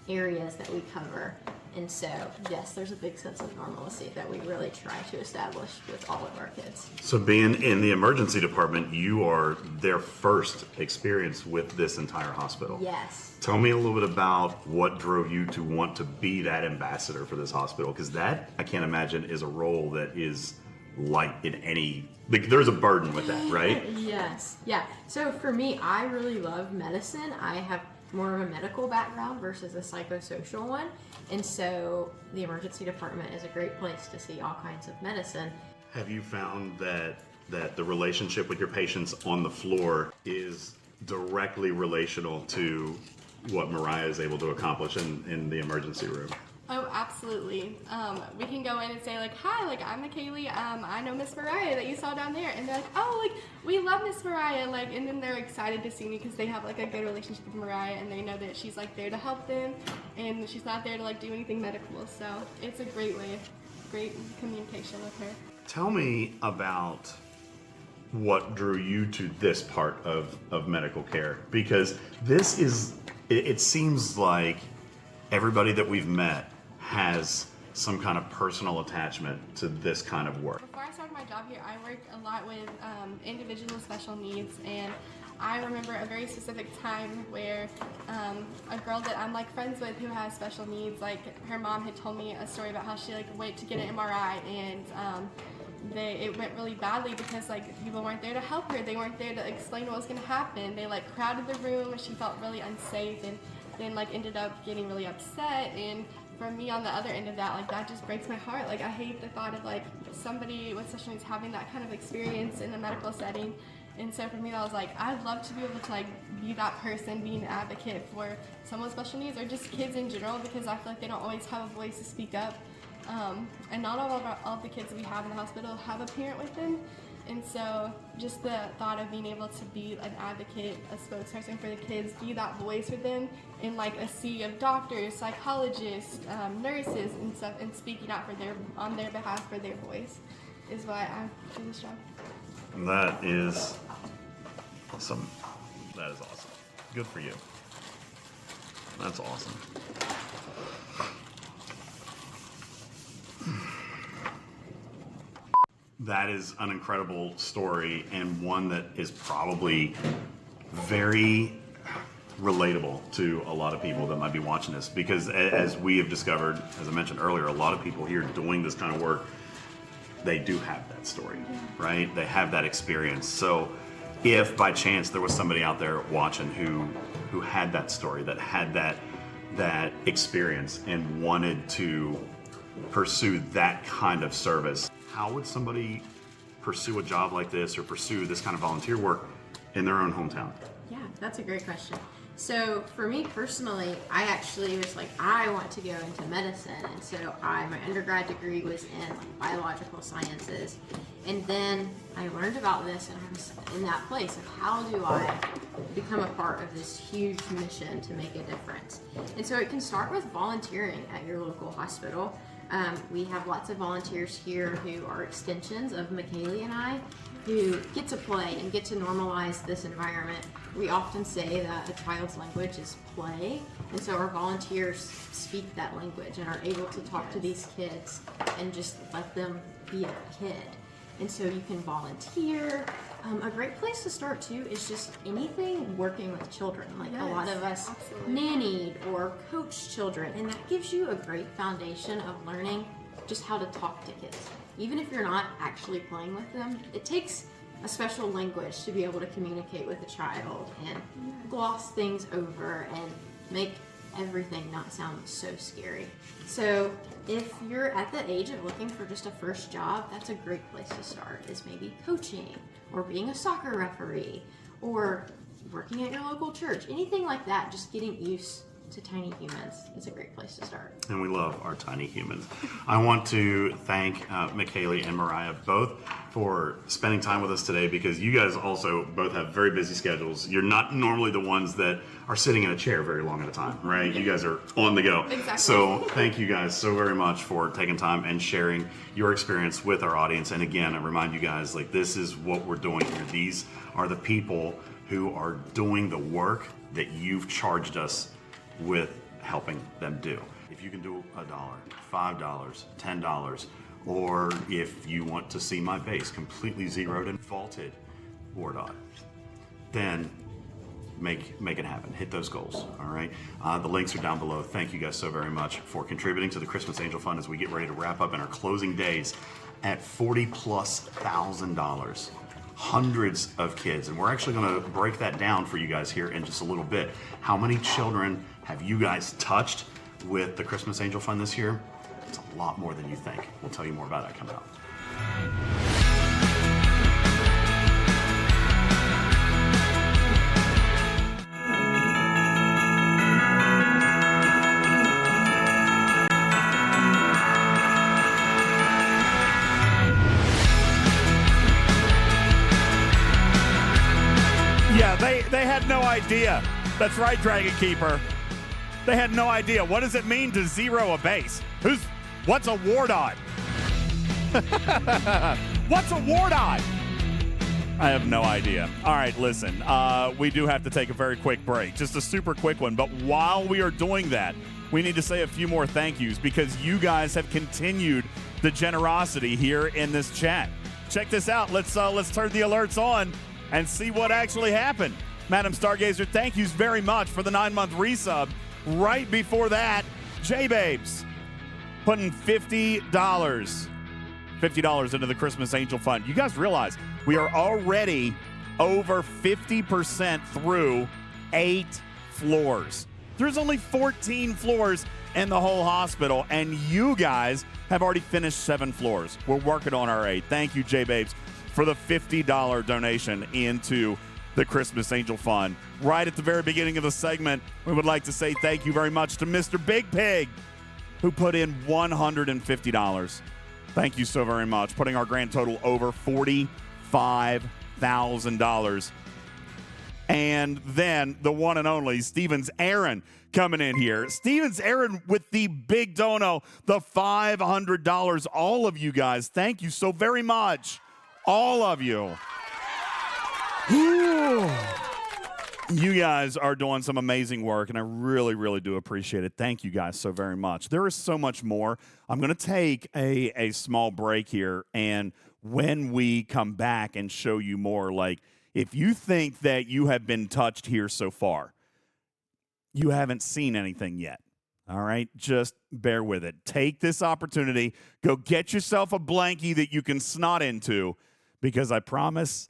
areas that we cover. And so yes, there's a big sense of normalcy that we really try to establish with all of our kids. So being in the emergency department, you are their first experience with this entire hospital. Yes. Tell me a little bit about what drove you to want to be that ambassador for this hospital, because that, I can't imagine, is a role that is light in any, like there's a burden with that, right? Yes. Yeah. So for me, I really love medicine. I have more of a medical background versus a psychosocial one. And so the emergency department is a great place to see all kinds of medicine. Have you found that the relationship with your patients on the floor is directly relational to what Mariah is able to accomplish in the emergency room? Oh, absolutely. We can go in and say like, hi, like I'm McKaylee. I know Miss Mariah that you saw down there, and they're like, oh, like we love Miss Mariah, like, and then they're excited to see me because they have like a good relationship with Mariah, and they know that she's like there to help them, and she's not there to like do anything medical. So it's a great way, great communication with her. Tell me about what drew you to this part of medical care, because this is, it seems like everybody that we've met has some kind of personal attachment to this kind of work. Before I started my job here, I worked a lot with individuals with special needs, and I remember a very specific time where a girl that I'm like friends with who has special needs, like her mom had told me a story about how she like went to get an MRI and it went really badly because like people weren't there to help her. They weren't there to explain what was going to happen. They like crowded the room and she felt really unsafe and then like ended up getting really upset. And for me on the other end of that, like that just breaks my heart. Like I hate the thought of like somebody with special needs having that kind of experience in a medical setting. And so for me, that was like, I'd love to be able to like be that person, be an advocate for someone with special needs or just kids in general, because I feel like they don't always have a voice to speak up. And not all of the kids we have in the hospital have a parent with them. And so just the thought of being able to be an advocate, a spokesperson for the kids, be that voice for them in like a sea of doctors, psychologists, nurses and stuff, and speaking out on their behalf for their voice is why I do this job. That is awesome. That is awesome. Good for you. That's awesome. That is an incredible story, and one that is probably very relatable to a lot of people that might be watching this, because as we have discovered, as I mentioned earlier, a lot of people here doing this kind of work, they do have that story, right? They have that experience. So if by chance there was somebody out there watching who had that story, that had that experience and wanted to pursue that kind of service, how would somebody pursue a job like this or pursue this kind of volunteer work in their own hometown? Yeah, that's a great question. So for me personally, I actually was like, I want to go into medicine. And so my undergrad degree was in biological sciences. And then I learned about this and I was in that place of how do I become a part of this huge mission to make a difference. And so it can start with volunteering at your local hospital. We have lots of volunteers here who are extensions of McKaylee and I, who get to play and get to normalize this environment. We often say that a child's language is play, and so our volunteers speak that language and are able to talk to these kids and just let them be a kid. And so you can volunteer. A great place to start too is just anything working with children. Like a lot of us nannied or coached children, and that gives you a great foundation of learning just how to talk to kids. Even if you're not actually playing with them, it takes a special language to be able to communicate with a child and gloss things over and make everything not sound so scary. So if you're at the age of looking for just a first job, that's a great place to start, is maybe coaching or being a soccer referee or working at your local church. Anything like that, just getting used to tiny humans is a great place to start. And we love our tiny humans. I want to thank McKaylee and Mariah both for spending time with us today, because you guys also both have very busy schedules. You're not normally the ones that are sitting in a chair very long at a time, right? You guys are on the go. Exactly. So thank you guys so very much for taking time and sharing your experience with our audience. And again, I remind you guys, like, this is what we're doing here. These are the people who are doing the work that you've charged us with helping them do. If you can do $1, $5, $10, or if you want to see my base completely zeroed and vaulted or not, then make it happen. Hit those goals, all right? The links are down below. Thank you guys so very much for contributing to the Christmas Angel Fund as we get ready to wrap up in our closing days at $40,000+. Hundreds of kids, and we're actually going to break that down for you guys here in just a little bit. How many children have you guys touched with the Christmas Angel Fund this year? It's a lot more than you think. We'll tell you more about that coming up. Yeah, they had no idea. That's right, Dragon Keeper. They had no idea. What does it mean to zero a base? What's a ward on? What's a ward on? I have no idea. All right, listen, we do have to take a very quick break, just a super quick one. But while we are doing that, we need to say a few more thank yous, because you guys have continued the generosity here in this chat. Check this out. Let's turn the alerts on and see what actually happened. Madam Stargazer, thank you very much for the 9-month resub. Right before that, J-Babes putting $50 into the Christmas Angel Fund. You guys realize we are already over 50% through 8 floors. There's only 14 floors in the whole hospital, and you guys have already finished 7 floors. We're working on our 8. Thank you, J-Babes, for the $50 donation into the Christmas Angel Fund. Right at the very beginning of the segment, we would like to say thank you very much to Mr. Big Pig, who put in $150. Thank you so very much, putting our grand total over $45,000. And then the one and only Stevens Aaron coming in here. Stevens Aaron with the big dono, the $500. All of you guys, thank you so very much. All of you. You guys are doing some amazing work, and I really, really do appreciate it. Thank you guys so very much. There is so much more. I'm going to take a small break here, and when we come back and show you more, like, if you think that you have been touched here so far, you haven't seen anything yet. All right? Just bear with it. Take this opportunity. Go get yourself a blankie that you can snot into, because I promise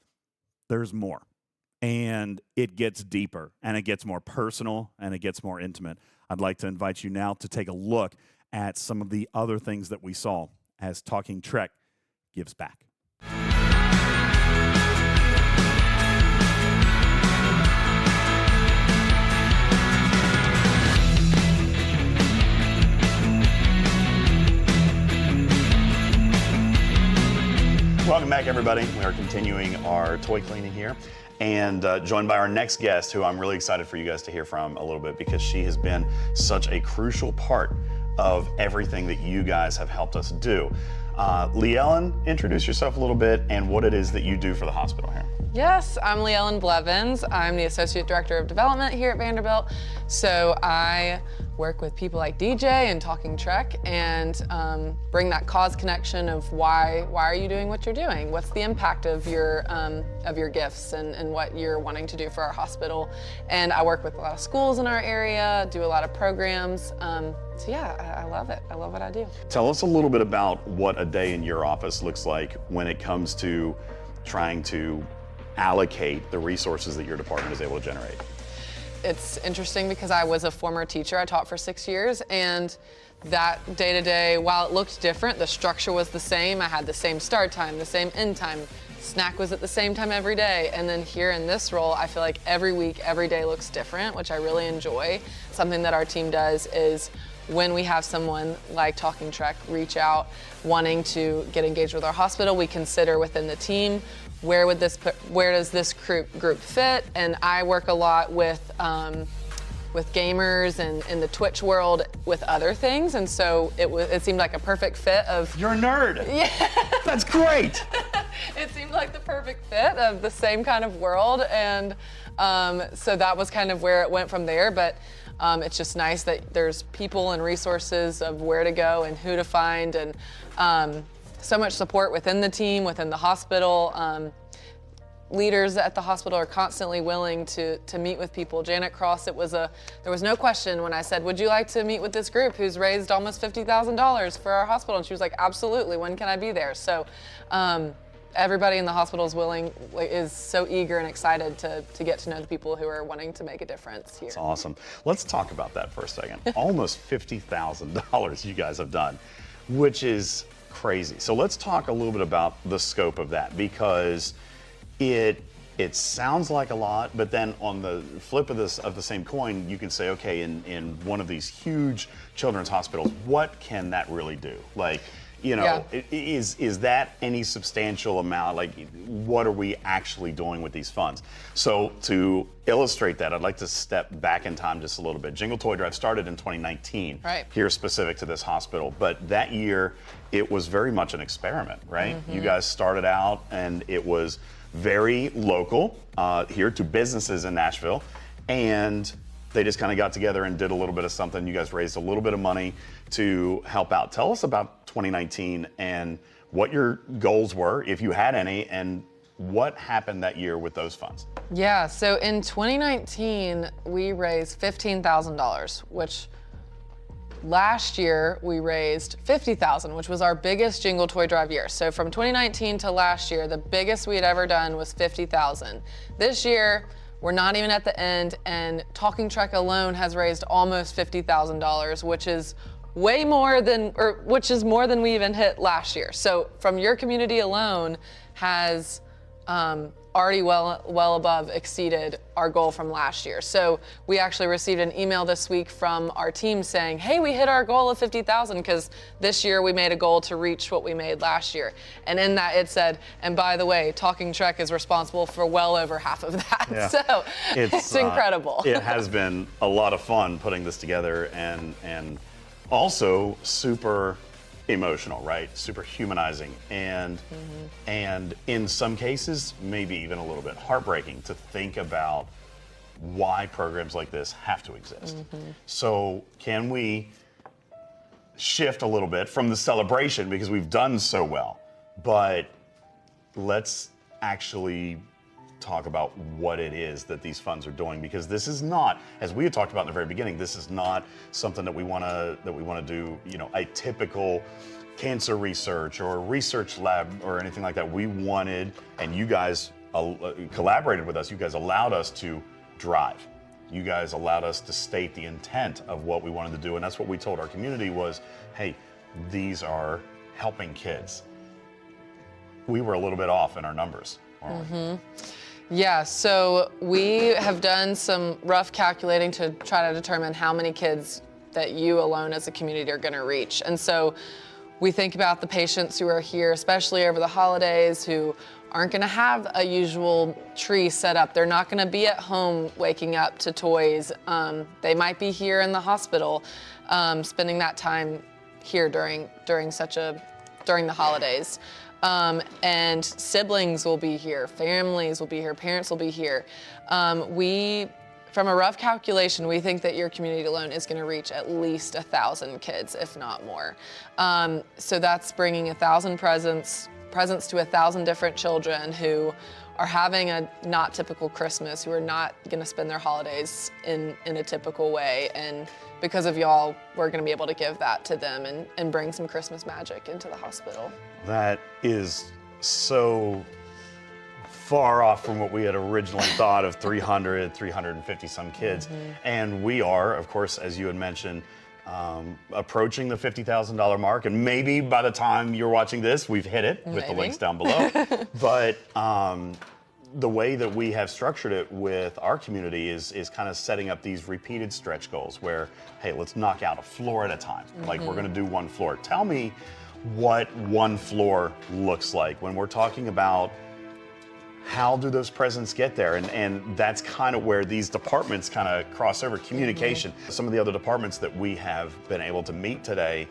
there's more. And it gets deeper, and it gets more personal, and it gets more intimate. I'd like to invite you now to take a look at some of the other things that we saw as Talking Trek gives back. Welcome back, everybody. We are continuing our toy cleaning here, and joined by our next guest, who I'm really excited for you guys to hear from a little bit, because she has been such a crucial part of everything that you guys have helped us do. Lee Ellen, introduce yourself a little bit and what it is that you do for the hospital here. Yes, I'm Lee Ellen Blevins. I'm the Associate Director of Development here at Vanderbilt. So I work with people like DJ and Talking Trek, and bring that cause connection of why are you doing what you're doing? What's the impact of your gifts and what you're wanting to do for our hospital? And I work with a lot of schools in our area, do a lot of programs. So yeah, I love it. I love what I do. Tell us a little bit about what a day in your office looks like when it comes to trying to allocate the resources that your department is able to generate. It's interesting because I was a former teacher. I taught for 6 years, and that day-to-day, while it looked different, the structure was the same. I had the same start time, the same end time. Snack was at the same time every day. And then here in this role, I feel like every week, every day looks different, which I really enjoy. Something that our team does is when we have someone like Talking Trek reach out wanting to get engaged with our hospital, we consider within the team where does this group fit? And I work a lot with gamers and in the Twitch world with other things, and so it seemed like a perfect fit of. You're a nerd. Yeah. That's great. It seemed like the perfect fit of the same kind of world, and so that was kind of where it went from there. But it's just nice that there's people and resources of where to go and who to find, and so much support within the team, within the hospital. Leaders at the hospital are constantly willing to meet with people. Janet Cross, there was no question when I said, would you like to meet with this group who's raised almost $50,000 for our hospital? And she was like, absolutely, when can I be there? So everybody in the hospital is so eager and excited to get to know the people who are wanting to make a difference here. That's awesome. Let's talk about that for a second. Almost $50,000 you guys have done, which is crazy. So let's talk a little bit about the scope of that, because it sounds like a lot, but then on the flip of the same coin, you can say, okay, in one of these huge children's hospitals, what can that really do? Like, you know, yeah. Is that any substantial amount? Like, what are we actually doing with these funds? So to illustrate that, I'd like to step back in time just a little bit. Jingle Toy Drive started in 2019, right, here specific to this hospital, but that year it was very much an experiment, right? Mm-hmm. You guys started out and it was very local here to businesses in Nashville, and they just kind of got together and did a little bit of something. You guys raised a little bit of money to help out. Tell us about 2019 and what your goals were, if you had any, and What happened that year with those funds? Yeah, so in 2019, we raised $15,000, which last year we raised $50,000, which was our biggest Jingle Toy Drive year. So from 2019 to last year, the biggest we had ever done was $50,000. This year, we're not even at the end, and Talking Trek alone has raised almost $50,000, which is way more than, or which is more than we even hit last year. So from your community alone has already well above exceeded our goal from last year. So we actually received an email this week from our team saying, hey, we hit our goal of 50,000 because this year we made a goal to reach what we made last year. And in that it said, and by the way, Talking Trek is responsible for well over half of that. Yeah. So it's incredible. It has been a lot of fun putting this together, and also super emotional, right? Super humanizing, and in some cases maybe even a little bit heartbreaking to think about why programs like this have to exist. So can we shift a little bit from the celebration, because we've done so well, but let's actually talk about what it is that these funds are doing, because this is not, as we had talked about in the very beginning, this is not something that we want to do, you know, a typical cancer research or research lab or anything like that. We wanted, and you guys collaborated with us, you guys allowed us to drive. You guys allowed us to state the intent of what we wanted to do, and that's what we told our community was, hey, these are helping kids. We were a little bit off in our numbers, weren't we? Yeah, so we have done some rough calculating to try to determine how many kids that you alone as a community are going to reach. And so we think about the patients who are here, especially over the holidays, who aren't going to have a usual tree set up. They're not going to be at home waking up to toys. They might be here in the hospital, spending that time here during the holidays. And siblings will be here, families will be here, parents will be here. From a rough calculation, we think that your community alone is going to reach at least 1,000 kids, if not more. So that's bringing 1,000 presents to 1,000 different children who are having a not typical Christmas, who are not going to spend their holidays in a typical way. And because of y'all, we're going to be able to give that to them and bring some Christmas magic into the hospital. That is so far off from what we had originally thought of 350 some kids. And we are, of course, as you had mentioned, approaching the $50,000 mark. And maybe by the time you're watching this, we've hit it with the links down below. But the way that we have structured it with our community is kind of setting up these repeated stretch goals where, hey, let's knock out a floor at a time. Like we're gonna do one floor. Tell me what one floor looks like when we're talking about how do those presents get there? And that's kind of where these departments kind of cross over, communication. Some of the other departments that we have been able to meet today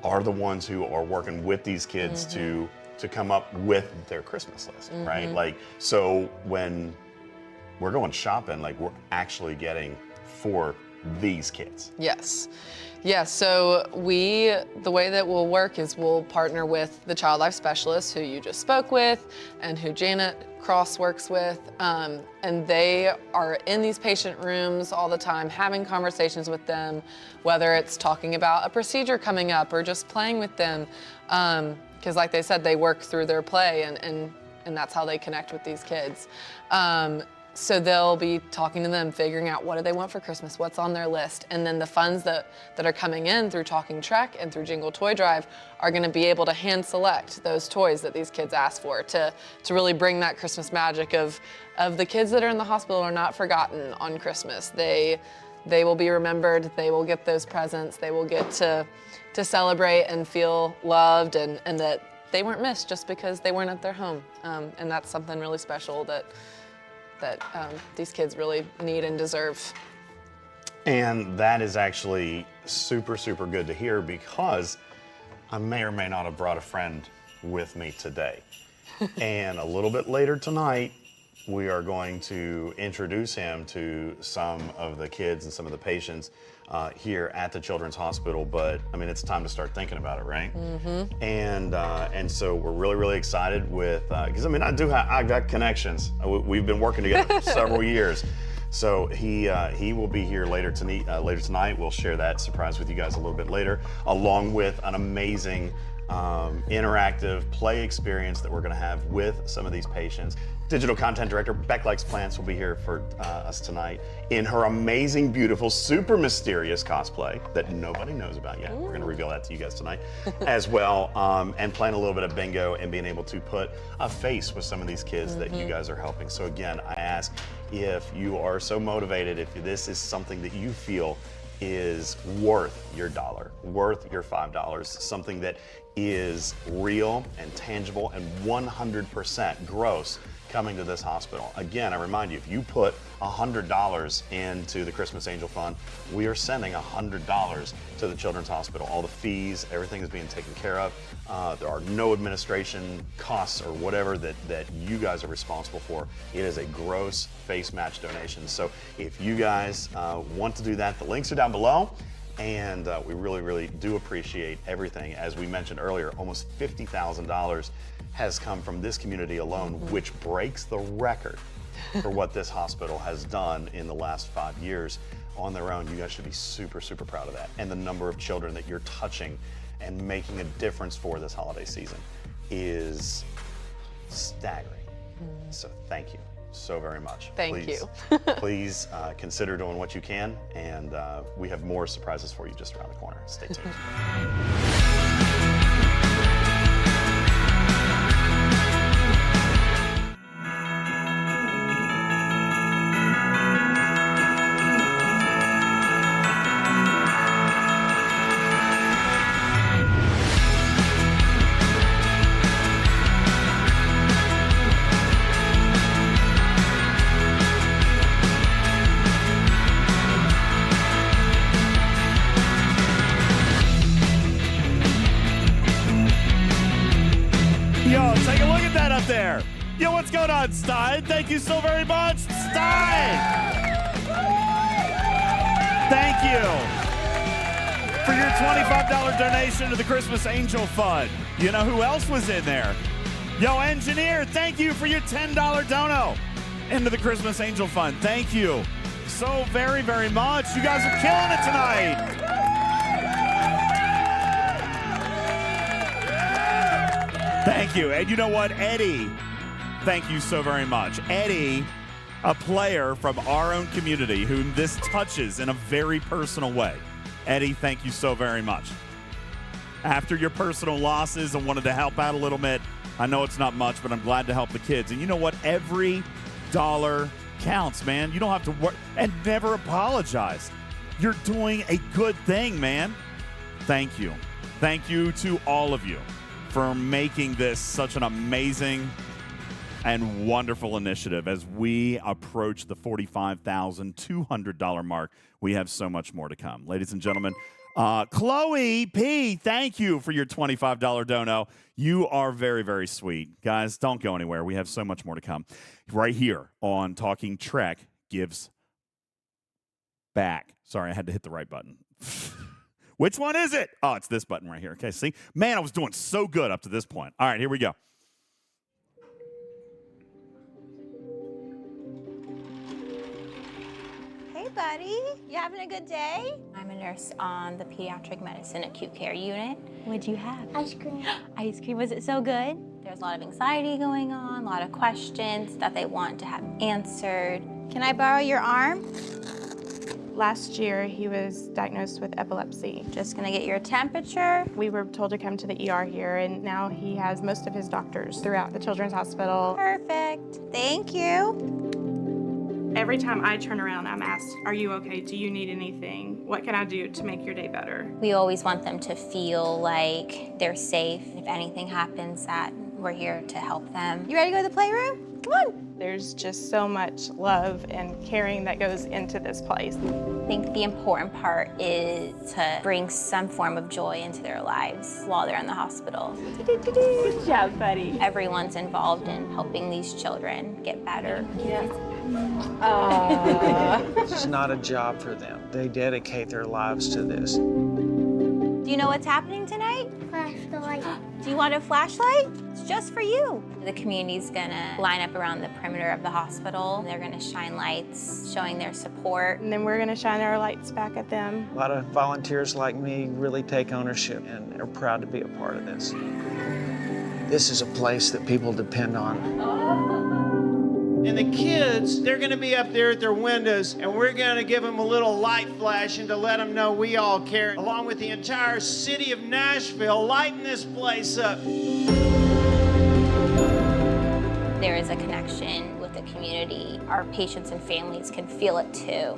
are the ones who are working with these kids to come up with their Christmas list, right? Like, so when we're going shopping, like we're actually getting for these kids. Yes. Yeah, so the way that we'll work is we'll partner with the child life specialists who you just spoke with and who Janet Cross works with, and they are in these patient rooms all the time having conversations with them, whether it's talking about a procedure coming up or just playing with them, because like they said, they work through their play and that's how they connect with these kids. So they'll be talking to them, figuring out what do they want for Christmas, what's on their list, and then the funds that are coming in through Talking Trek and through Jingle Toy Drive are going to be able to hand select those toys that these kids ask for to really bring that Christmas magic of the kids that are in the hospital are not forgotten on Christmas. They will be remembered, they will get those presents, they will get to celebrate and feel loved and that they weren't missed just because they weren't at their home. And that's something really special that these kids really need and deserve. And that is actually super, super good to hear, because I may or may not have brought a friend with me today. And a little bit later tonight, we are going to introduce him to some of the kids and some of the patients here at the Children's Hospital. But I mean, it's time to start thinking about it, right? Mm-hmm. And so we're really, really excited with because I mean, I've got connections. We've been working together for several years. So he will be here later tonight. We'll share that surprise with you guys a little bit later, along with an amazing interactive play experience that we're going to have with some of these patients. Digital content director Beck Likes Plants will be here for us tonight in her amazing, beautiful, super mysterious cosplay that nobody knows about yet. We're going to reveal that to you guys tonight as well, and playing a little bit of bingo and being able to put a face with some of these kids that you guys are helping. So again, I ask if you are so motivated, if this is something that you feel is worth your $1, worth your $5, something that is real and tangible and 100% gross coming to this hospital. Again, I remind you, if you put $100 into the Christmas Angel Fund, we are sending $100 to the Children's Hospital. All the fees, everything is being taken care of. There are no administration costs or whatever that you guys are responsible for. It is a gross face match donation. So if you guys want to do that, the links are down below. And we really, really do appreciate everything. As we mentioned earlier, almost $50,000 has come from this community alone, which breaks the record for what this hospital has done in the last 5 years on their own. You guys should be super, super proud of that. And the number of children that you're touching and making a difference for this holiday season is staggering. So thank you so very much. Thank you. Please consider doing what you can, and we have more surprises for you just around the corner. Stay tuned. Yo, take a look at that up there. Yo, what's going on, Stein? Thank you so very much, Stein. Thank you for your $25 donation to the Christmas Angel Fund. You know who else was in there? Yo, engineer, thank you for your $10 dono into the Christmas Angel Fund. Thank you so very, very much. You guys are killing it tonight. Thank you. And you know what, Eddie, thank you so very much. Eddie, a player from our own community whom this touches in a very personal way. Eddie, thank you so very much. After your personal losses and wanted to help out a little bit, I know it's not much, but I'm glad to help the kids. And you know what? Every dollar counts, man. You don't have to work and never apologize. You're doing a good thing, man. Thank you. Thank you to all of you for making this such an amazing and wonderful initiative. As we approach the $45,200 mark, we have so much more to come. Ladies and gentlemen, Chloe P., thank you for your $25 dono. You are very, very sweet. Guys, don't go anywhere. We have so much more to come. Right here on Talking Trek Gives Back. Sorry, I had to hit the right button. Which one is it? Oh, it's this button right here. Okay, see? Man, I was doing so good up to this point. All right, here we go. Hey, buddy. You having a good day? I'm a nurse on the pediatric medicine acute care unit. What'd you have? Ice cream. Ice cream. Was it so good? There's a lot of anxiety going on, a lot of questions that they want to have answered. Can I borrow your arm? Last year, he was diagnosed with epilepsy. Just gonna get your temperature. We were told to come to the ER here, and now he has most of his doctors throughout the Children's Hospital. Perfect. Thank you. Every time I turn around, I'm asked, are you okay? Do you need anything? What can I do to make your day better? We always want them to feel like they're safe. If anything happens, that we're here to help them. You ready to go to the playroom? Come Come on. There's just so much love and caring that goes into this place. I think the important part is to bring some form of joy into their lives while they're in the hospital. Good job, buddy. Everyone's involved in helping these children get better. Yeah. It's not a job for them. They dedicate their lives to this. Do you know what's happening tonight? Flashlight. Do you want a flashlight? It's just for you. The community's gonna line up around the perimeter of the hospital. They're gonna shine lights, showing their support. And then we're gonna shine our lights back at them. A lot of volunteers like me really take ownership and are proud to be a part of this. This is a place that people depend on. And the kids, they're gonna be up there at their windows, and we're gonna give them a little light flash and to let them know we all care, along with the entire city of Nashville, lighting this place up. There is a connection with the community. Our patients and families can feel it too.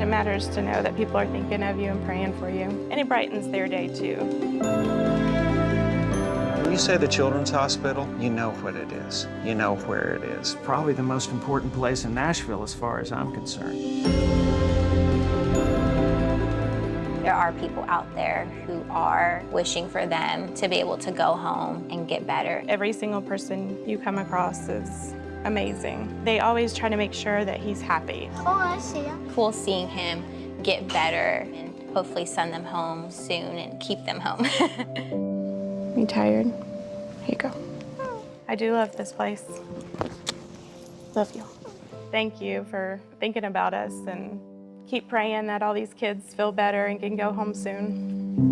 It matters to know that people are thinking of you and praying for you, and it brightens their day too. When you say the Children's Hospital, you know what it is. You know where it is. Probably the most important place in Nashville as far as I'm concerned. There are people out there who are wishing for them to be able to go home and get better. Every single person you come across is amazing. They always try to make sure that he's happy. Oh, I see him. Cool seeing him get better and hopefully send them home soon and keep them home. You tired? Here you go. I do love this place. Love you. Thank you for thinking about us, and keep praying that all these kids feel better and can go home soon.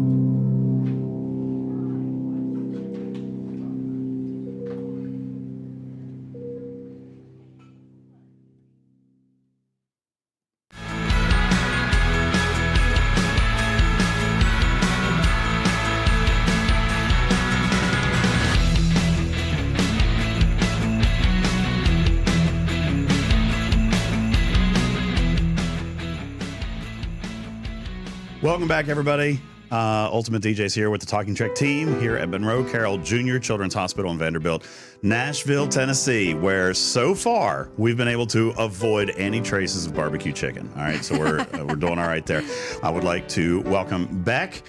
Welcome back, everybody. Ultimate DJs here with the Talking Trek team here at Monroe Carell Jr. Children's Hospital in Vanderbilt, Nashville, Tennessee, where so far we've been able to avoid any traces of barbecue chicken. All right, so we're doing all right there. I would like to welcome Beck.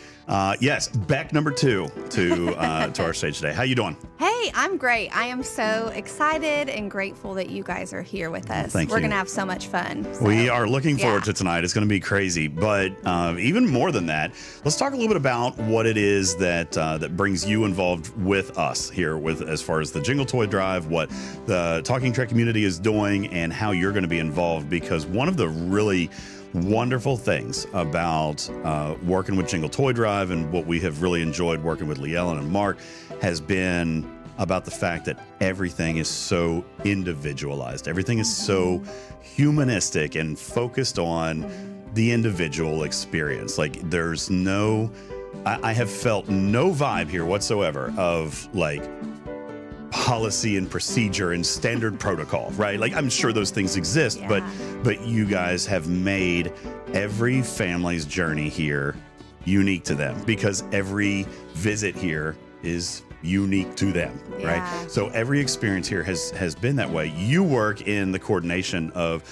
Yes, Beck number 2 to our stage today. How you doing? Hey, I'm great. I am so excited and grateful that you guys are here with us. Thank We're you. going to have so much fun. So, We are looking forward to tonight. It's going to be crazy. But even more than that, let's talk a little bit about what it is that that brings you involved with us here, with as far as the Jingle Toy Drive, what the Talking Trek community is doing, and how you're going to be involved. Because one of the really wonderful things about working with Jingle Toy Drive, and what we have really enjoyed working with Lee Ellen and Mark, has been about the fact that everything is so individualized. Everything is so humanistic and focused on the individual experience. Like there's no, I have felt no vibe here whatsoever of like policy and procedure and standard protocol, right? Like I'm sure those things exist, but you guys have made every family's journey here unique to them, because every visit here is unique to them, right? So every experience here has been that way. You work in the coordination of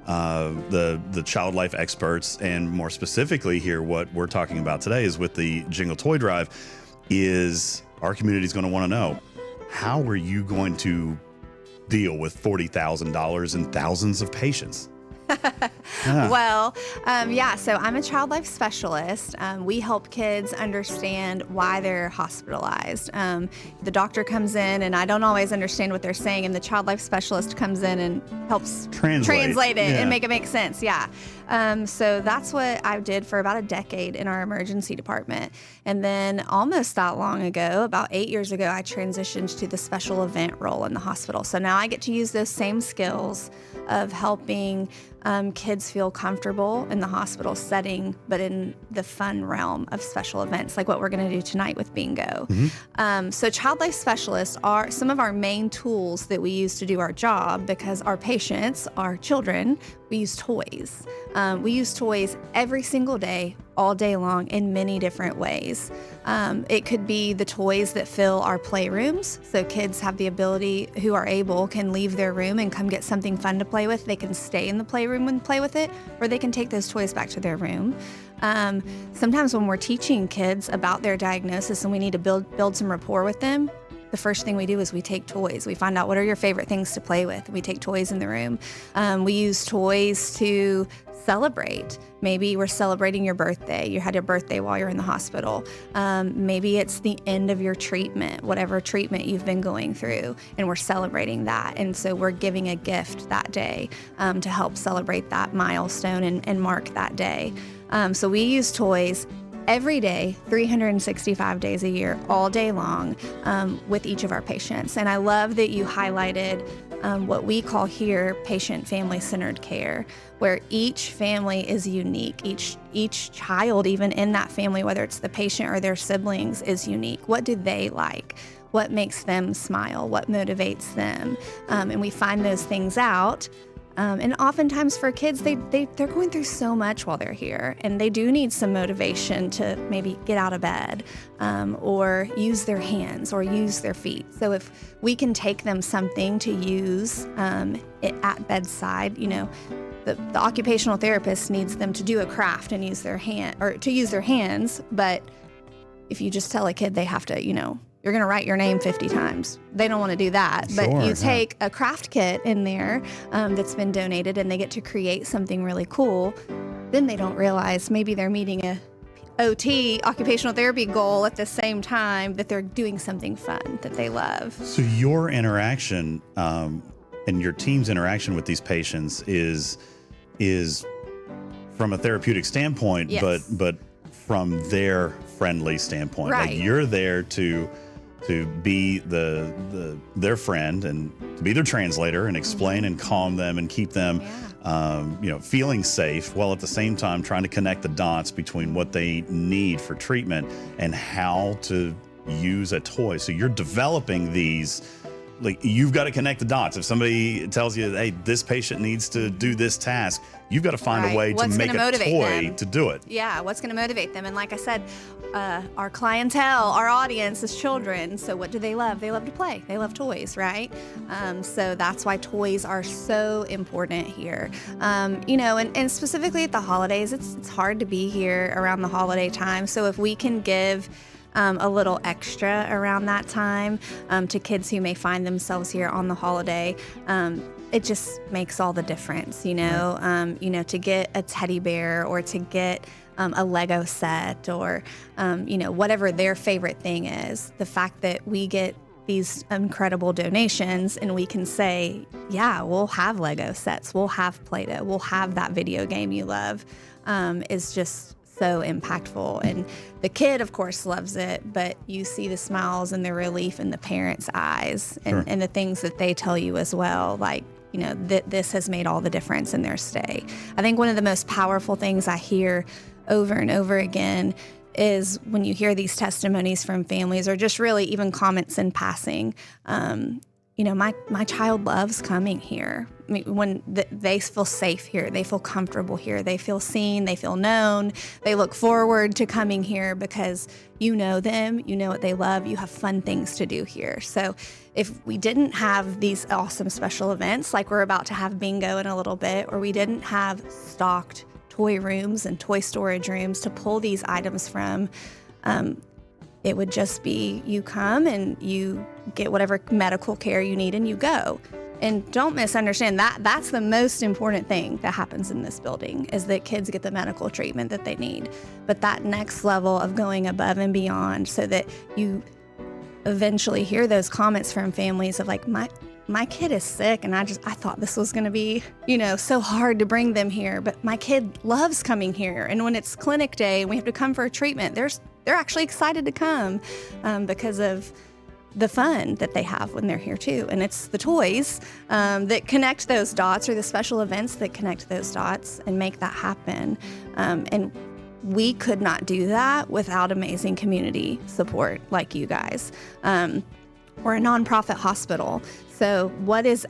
the child life experts, and more specifically here, what we're talking about today is with the Jingle Toy Drive, is our community's going to want to know, how are you going to deal with $40,000 and thousands of patients? Well, so I'm a child life specialist. We help kids understand why they're hospitalized. The doctor comes in and I don't always understand what they're saying, and the child life specialist comes in and helps translate it and make it make sense. So that's what I did for about a decade in our emergency department. And then almost that long ago, about 8 years ago, I transitioned to the special event role in the hospital. So now I get to use those same skills of helping kids feel comfortable in the hospital setting, but in the fun realm of special events, like what we're going to do tonight with bingo. So child life specialists are some of our main tools that we use to do our job, because our patients, our children, we use toys. We use toys every single day, all day long, in many different ways. It could be the toys that fill our playrooms, so kids have the ability, who are able, can leave their room and come get something fun to play with. They can stay in the playroom and play with it, or they can take those toys back to their room. Sometimes when we're teaching kids about their diagnosis and we need to build some rapport with them, the first thing we do is we take toys. We find out what are your favorite things to play with. We take toys in the room. We use toys to celebrate. Maybe we're celebrating your birthday. You had your birthday while you're in the hospital. Maybe it's the end of your treatment, whatever treatment you've been going through, and we're celebrating that. And so we're giving a gift that day to help celebrate that milestone and mark that day. So we use toys every day, 365 days a year, all day long, with each of our patients. And I love that you highlighted what we call here patient family-centered care, where each family is unique. Each child, even in that family, whether it's the patient or their siblings, is unique. What do they like? What makes them smile? What motivates them? And we find those things out. And oftentimes for kids, they're going through so much while they're here, and they do need some motivation to maybe get out of bed, or use their hands or use their feet. So if we can take them something to use at bedside, you know, the occupational therapist needs them to do a craft and use their hands. But if you just tell a kid they have to, you know, you're going to write your name 50 times. They don't want to do that. But you take a craft kit in there that's been donated, and they get to create something really cool. Then they don't realize maybe they're meeting a OT, occupational therapy goal, at the same time that they're doing something fun that they love. So your interaction and your team's interaction with these patients is from a therapeutic standpoint, Yes. but from their friendly standpoint. Right. Like you're there to be their friend and to be their translator and explain and calm them and keep them feeling safe, while at the same time trying to connect the dots between what they need for treatment and how to use a toy. So you're developing these, like, you've got to connect the dots. If somebody tells you, hey, this patient needs to do this task, you've got to find a way to make a toy to do it. Yeah, what's going to motivate them? And like I said, our clientele, our audience is children. So what do they love? They love to play. They love toys, right? So that's why toys are so important here. And specifically at the holidays, it's hard to be here around the holiday time. So if we can give a little extra around that time to kids who may find themselves here on the holiday, it just makes all the difference, to get a teddy bear or to get a Lego set or, whatever their favorite thing is. The fact that we get these incredible donations and we can say, yeah, we'll have Lego sets, we'll have Play-Doh, we'll have that video game you love, is just so impactful. And the kid, of course, loves it, but you see the smiles and the relief in the parents' eyes and the things that they tell you as well, like, that this has made all the difference in their stay. I think one of the most powerful things I hear over and over again is when you hear these testimonies from families, or just really even comments in passing. My child loves coming here. I mean, when they feel safe here, they feel comfortable here, they feel seen, they feel known, they look forward to coming here because you know them, you know what they love, you have fun things to do here. So if we didn't have these awesome special events, like we're about to have bingo in a little bit, or we didn't have stocked toy rooms and toy storage rooms to pull these items from, it would just be you come and you get whatever medical care you need and you go. And don't misunderstand that. That's the most important thing that happens in this building, is that kids get the medical treatment that they need. But that next level of going above and beyond, so that you eventually hear those comments from families of like, my kid is sick and I thought this was going to be, so hard to bring them here, but my kid loves coming here. And when it's clinic day and we have to come for a treatment, they're actually excited to come because of the fun that they have when they're here too. And it's the toys that connect those dots, or the special events that connect those dots and make that happen. And we could not do that without amazing community support like you guys. We're a nonprofit hospital. So what is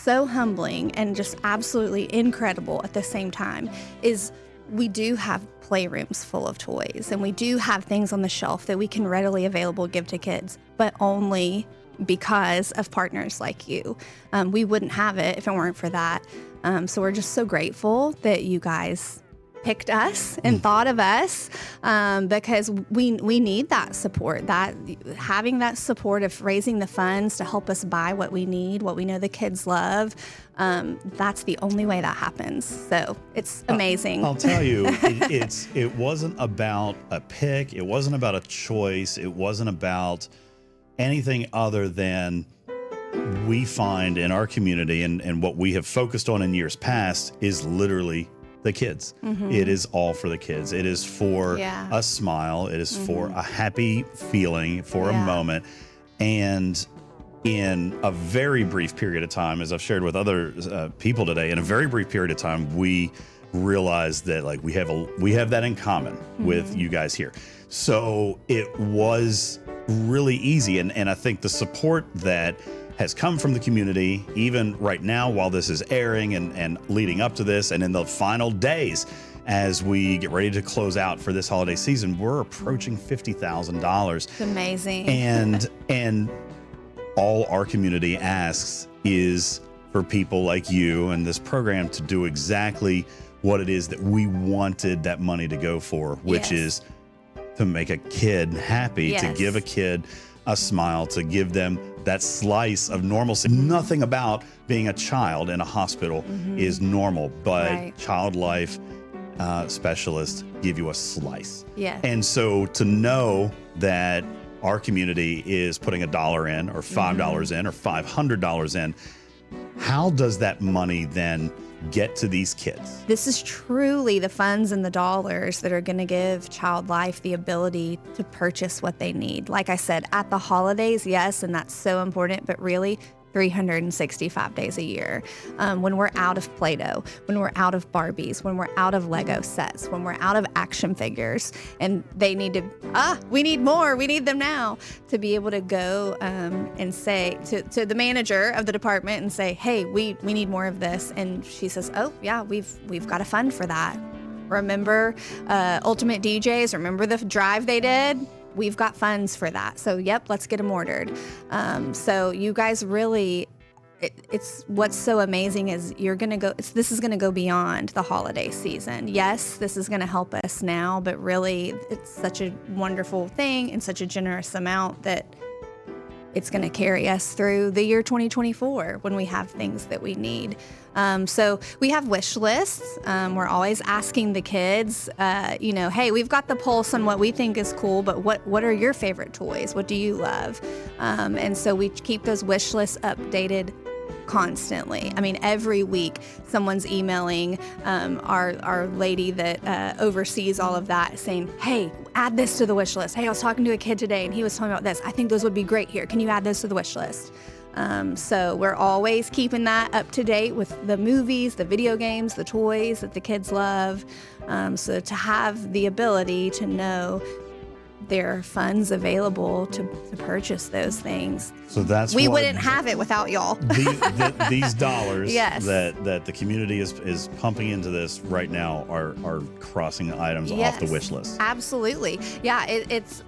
so humbling and just absolutely incredible at the same time is we do have playrooms full of toys, and we do have things on the shelf that we can readily available give to kids, but only because of partners like you. We wouldn't have it if it weren't for that. So we're just so grateful that you guys picked us and thought of us, because we need that support, that having that support of raising the funds to help us buy what we need, what we know the kids love. That's the only way that happens. So it's amazing. I'll tell you, it wasn't about a pick. It wasn't about a choice. It wasn't about anything other than we find in our community, and what we have focused on in years past is literally the kids. It is all for the kids. It is for a smile. It is for a happy feeling, for a moment. And in a very brief period of time, as I've shared with other people today, in a very brief period of time, we realized that like we have that in common with you guys here. So it was really easy. And I think the support that has come from the community, even right now while this is airing and leading up to this, and in the final days as we get ready to close out for this holiday season, we're approaching $50,000. It's amazing. And all our community asks is for people like you and this program to do exactly what it is that we wanted that money to go for, which is to make a kid happy, to give a kid a smile, to give them that slice of normalcy. Nothing about being a child in a hospital is normal, but child life specialists give you a slice. And so to know that our community is putting $1 in or $5 in or $500 in, how does that money then get to these kids? This is truly the funds and the dollars that are going to give Child Life the ability to purchase what they need. Like I said, at the holidays, yes, and that's so important, but really 365 days a year. When we're out of Play-Doh, when we're out of Barbies, when we're out of Lego sets, when we're out of action figures, and they need to, we need more, we need them now, to be able to go and say to the manager of the department and say, hey, we need more of this. And she says, oh yeah, we've got a fund for that. Remember Ultimate DJs, remember the drive they did? We've got funds for that. So, yep, let's get them ordered. So you guys really, it's what's so amazing is this is going to go beyond the holiday season. Yes, this is going to help us now, but really it's such a wonderful thing and such a generous amount that it's going to carry us through the year 2024 when we have things that we need. So we have wish lists. We're always asking the kids, hey, we've got the pulse on what we think is cool, but what are your favorite toys? What do you love? And so we keep those wish lists updated constantly. I mean, every week someone's emailing our lady that oversees all of that saying, hey, add this to the wish list. Hey, I was talking to a kid today and he was telling me about this. I think those would be great here. Can you add those to the wish list? So we're always keeping that up to date with the movies, the video games, the toys that the kids love. So to have the ability to know there are funds available to purchase those things. So that's we wouldn't have it without y'all. These dollars that the community is pumping into this right now are crossing items off the wish list. Absolutely. Yeah, it's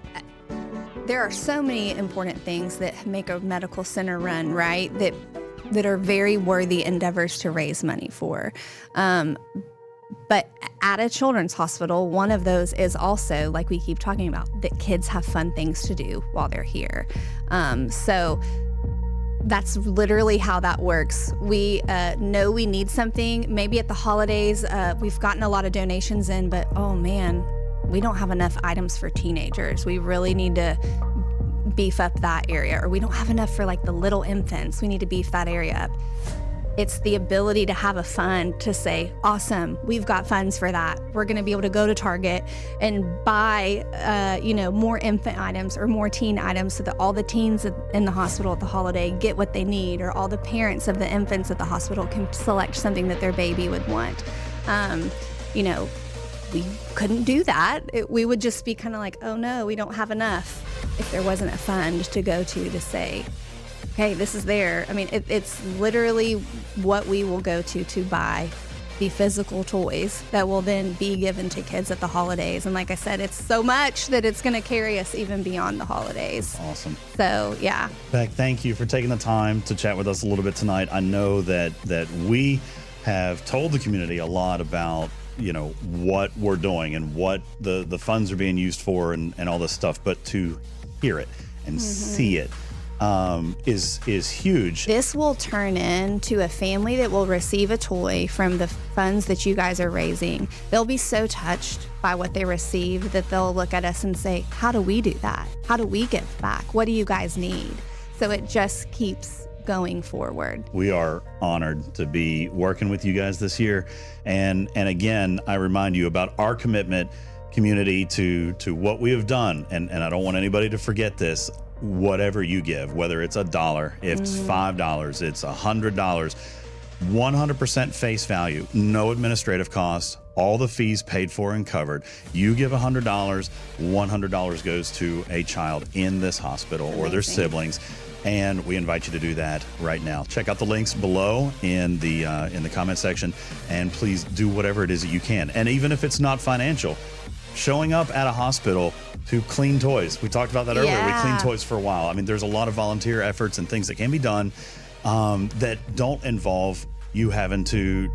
there are so many important things that make a medical center run, right? That are very worthy endeavors to raise money for. But at a children's hospital, one of those is also, like we keep talking about, that kids have fun things to do while they're here. So that's literally how that works. We know we need something. Maybe at the holidays, we've gotten a lot of donations in, but oh man, we don't have enough items for teenagers. We really need to beef up that area. Or we don't have enough for like the little infants. We need to beef that area up. It's the ability to have a fund to say, awesome, we've got funds for that. We're going to be able to go to Target and buy, more infant items or more teen items so that all the teens in the hospital at the holiday get what they need, or all the parents of the infants at the hospital can select something that their baby would want. We couldn't do that. We would just be kind of like, oh no, we don't have enough, if there wasn't a fund to go to say, okay, this is there. I mean, it's literally what we will go to buy the physical toys that will then be given to kids at the holidays. And like I said, it's so much that it's going to carry us even beyond the holidays. Awesome. So, yeah. Beck, thank you for taking the time to chat with us a little bit tonight. I know that we have told the community a lot about, you know, what we're doing and what the funds are being used for and all this stuff, but to hear it and see it is huge. This will turn into a family that will receive a toy from the funds that you guys are raising. They'll be so touched by what they receive that they'll look at us and say, how do we do that? How do we give back? What do you guys need? So it just keeps going forward. We are honored to be working with you guys this year. And again, I remind you about our commitment, community, to what we have done. And I don't want anybody to forget this. Whatever you give, whether it's $1, it's $5, it's $100, 100% face value, no administrative costs, all the fees paid for and covered. You give $100, $100 goes to a child in this hospital or their siblings. And we invite you to do that right now. Check out the links below in the comment section, and please do whatever it is that you can. And even if it's not financial, showing up at a hospital to clean toys. We talked about that earlier. We clean toys for a while. I mean, there's a lot of volunteer efforts and things that can be done that don't involve you having to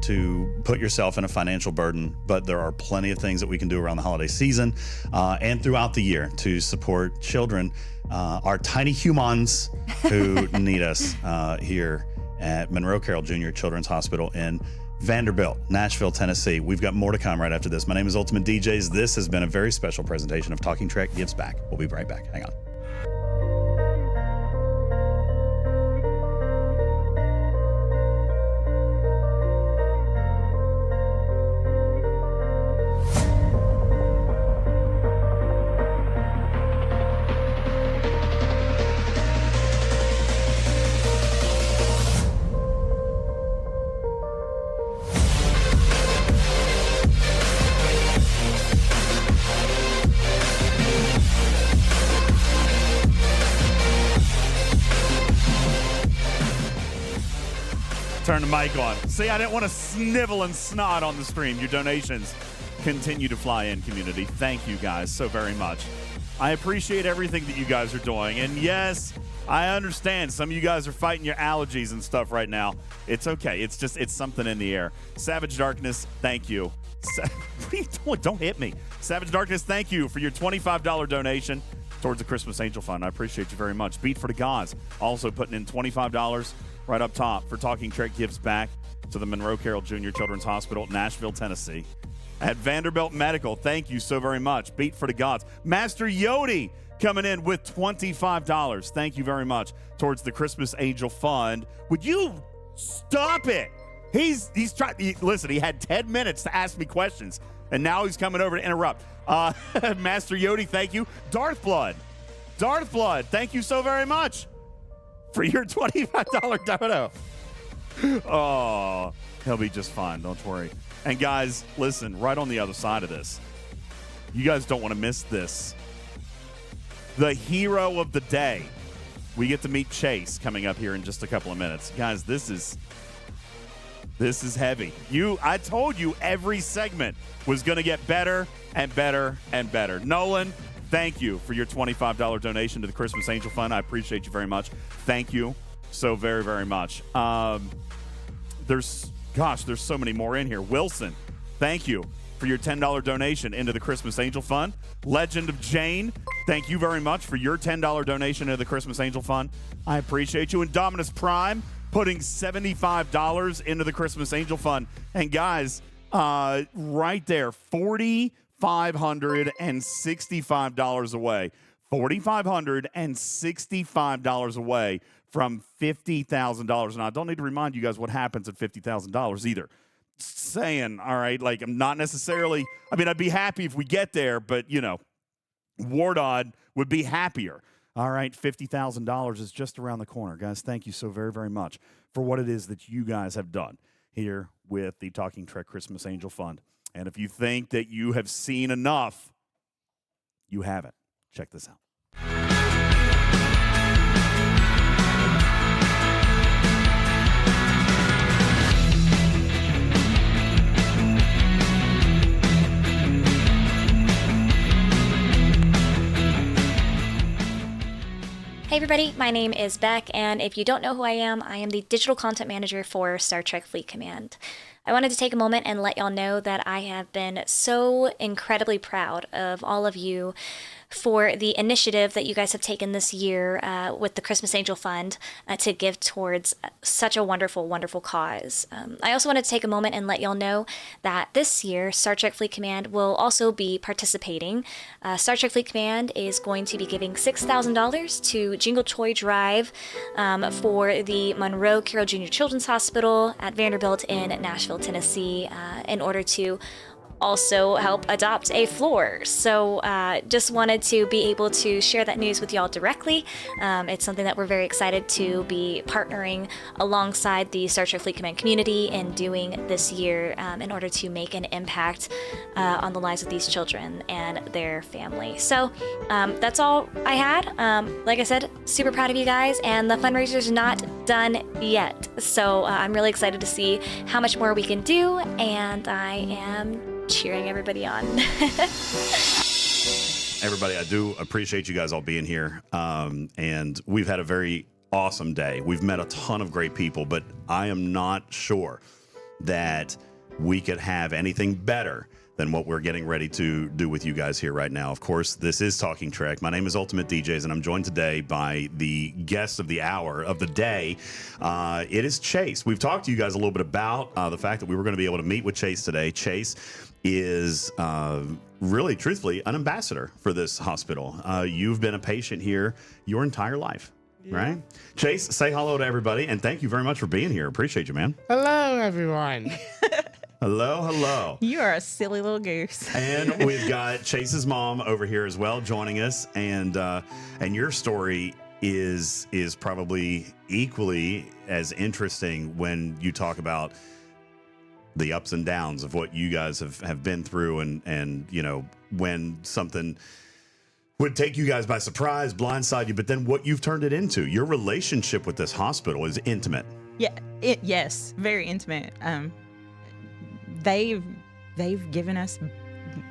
put yourself in a financial burden, but there are plenty of things that we can do around the holiday season and throughout the year to support children, our tiny humans who need us here at Monroe Carell Jr. Children's Hospital in Vanderbilt, Nashville, Tennessee. We've got more to come right after this. My name is Ultimate DJs. This has been a very special presentation of Talking Trek Gives Back. We'll be right back. Hang on. Turn the mic on. See, I didn't want to snivel and snot on the stream. Your donations continue to fly in, community. Thank you guys so very much. I appreciate everything that you guys are doing. And yes, I understand some of you guys are fighting your allergies and stuff right now. It's okay. It's something in the air. Savage Darkness, thank you. What are you doing? Don't hit me. Savage Darkness, thank you for your $25 donation towards the Christmas Angel Fund. I appreciate you very much. Beat for the Gods also putting in $25 right up top for Talking Trek Gives Back to the Monroe Carell Jr. Children's Hospital, Nashville, Tennessee. At Vanderbilt Medical, thank you so very much. Beat for the Gods. Master Yodi coming in with $25. Thank you very much towards the Christmas Angel Fund. Would you stop it? He's trying. Listen, he had 10 minutes to ask me questions, and now he's coming over to interrupt. Master Yodi, thank you. Darth Blood, thank you so very much for your $25 dono. Oh, he'll be just fine. Don't worry. And guys, listen, right on the other side of this, you guys don't want to miss this. The hero of the day. We get to meet Chase coming up here in just a couple of minutes. Guys, this is heavy. I told you every segment was going to get better and better and better. Nolan, thank you for your $25 donation to the Christmas Angel Fund. I appreciate you very much. Thank you so very, very much. There's so many more in here. Wilson, thank you for your $10 donation into the Christmas Angel Fund. Legend of Jane, thank you very much for your $10 donation into the Christmas Angel Fund. I appreciate you. And Dominus Prime putting $75 into the Christmas Angel Fund. And guys, right there, $4,565 away. $4,565 away from $50,000. And I don't need to remind you guys what happens at $50,000 either. Saying, all right, like I'm not necessarily, I mean, I'd be happy if we get there, but, you know, Wardod would be happier. All right, $50,000 is just around the corner. Guys, thank you so very, very much for what it is that you guys have done here with the Talking Trek Christmas Angel Fund. And if you think that you have seen enough, you haven't. Check this out. Hey everybody, my name is Beck, and if you don't know who I am the digital content manager for Star Trek Fleet Command. I wanted to take a moment and let y'all know that I have been so incredibly proud of all of you for the initiative that you guys have taken this year with the Christmas Angel Fund to give towards such a wonderful, wonderful cause. I also want to take a moment and let y'all know that this year, Star Trek Fleet Command will also be participating. Star Trek Fleet Command is going to be giving $6,000 to Jingle Toy Drive for the Monroe Carell Jr. Children's Hospital at Vanderbilt in Nashville, Tennessee, in order to also help adopt a floor. So just wanted to be able to share that news with y'all directly. It's something that we're very excited to be partnering alongside the Star Trek Fleet Command community and doing this year in order to make an impact on the lives of these children and their family. So that's all I had. Like I said, super proud of you guys, and the fundraiser's not done yet. So I'm really excited to see how much more we can do, and I am cheering everybody on. Everybody, I do appreciate you guys all being here. And we've had a very awesome day. We've met a ton of great people, but I am not sure that we could have anything better than what we're getting ready to do with you guys here right now. Of course, this is Talking Trek. My name is Ultimate DJs, and I'm joined today by the guest of the hour, of the day. It is Chase. We've talked to you guys a little bit about the fact that we were going to be able to meet with Chase today. Chase is really, truthfully, an ambassador for this hospital. You've been a patient here your entire life, right? Chase, say hello to everybody, and thank you very much for being here. Appreciate you, man. Hello, everyone. Hello, hello. You are a silly little goose. And we've got Chase's mom over here as well, joining us, and your story is probably equally as interesting when you talk about the ups and downs of what you guys have been through, and you know, when something would take you guys by surprise, blindside you, but then what you've turned it into. Your relationship with this hospital is intimate. Yeah, yes, very intimate. They've given us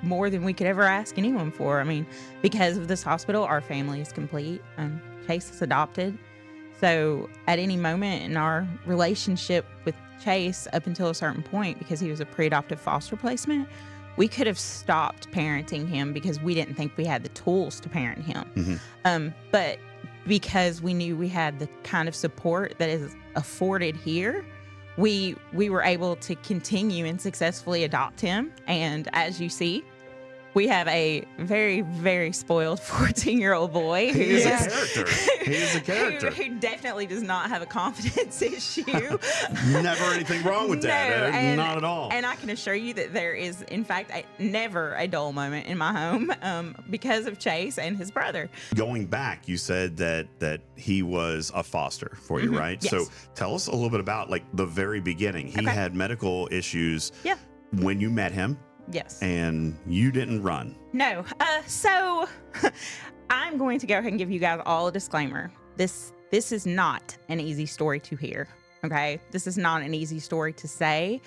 more than we could ever ask anyone for. I mean, because of this hospital, our family is complete. Chase is adopted. So at any moment in our relationship with Chase, up until a certain point, because he was a pre-adoptive foster placement, we could have stopped parenting him because we didn't think we had the tools to parent him. But because we knew we had the kind of support that is afforded here, we were able to continue and successfully adopt him. And as you see, we have a very, very spoiled 14-year-old boy who He is a character. He is a character. Who definitely does not have a confidence issue. Never anything wrong with that. No, Not at all. And I can assure you that there is, in fact, never a dull moment in my home because of Chase and his brother. Going back, you said that he was a foster for you, right? Yes. So tell us a little bit about like the very beginning. He had medical issues when you met him. Yes. And you didn't run. No. So I'm going to go ahead and give you guys all a disclaimer. This is not an easy story to hear. Okay. This is not an easy story to say.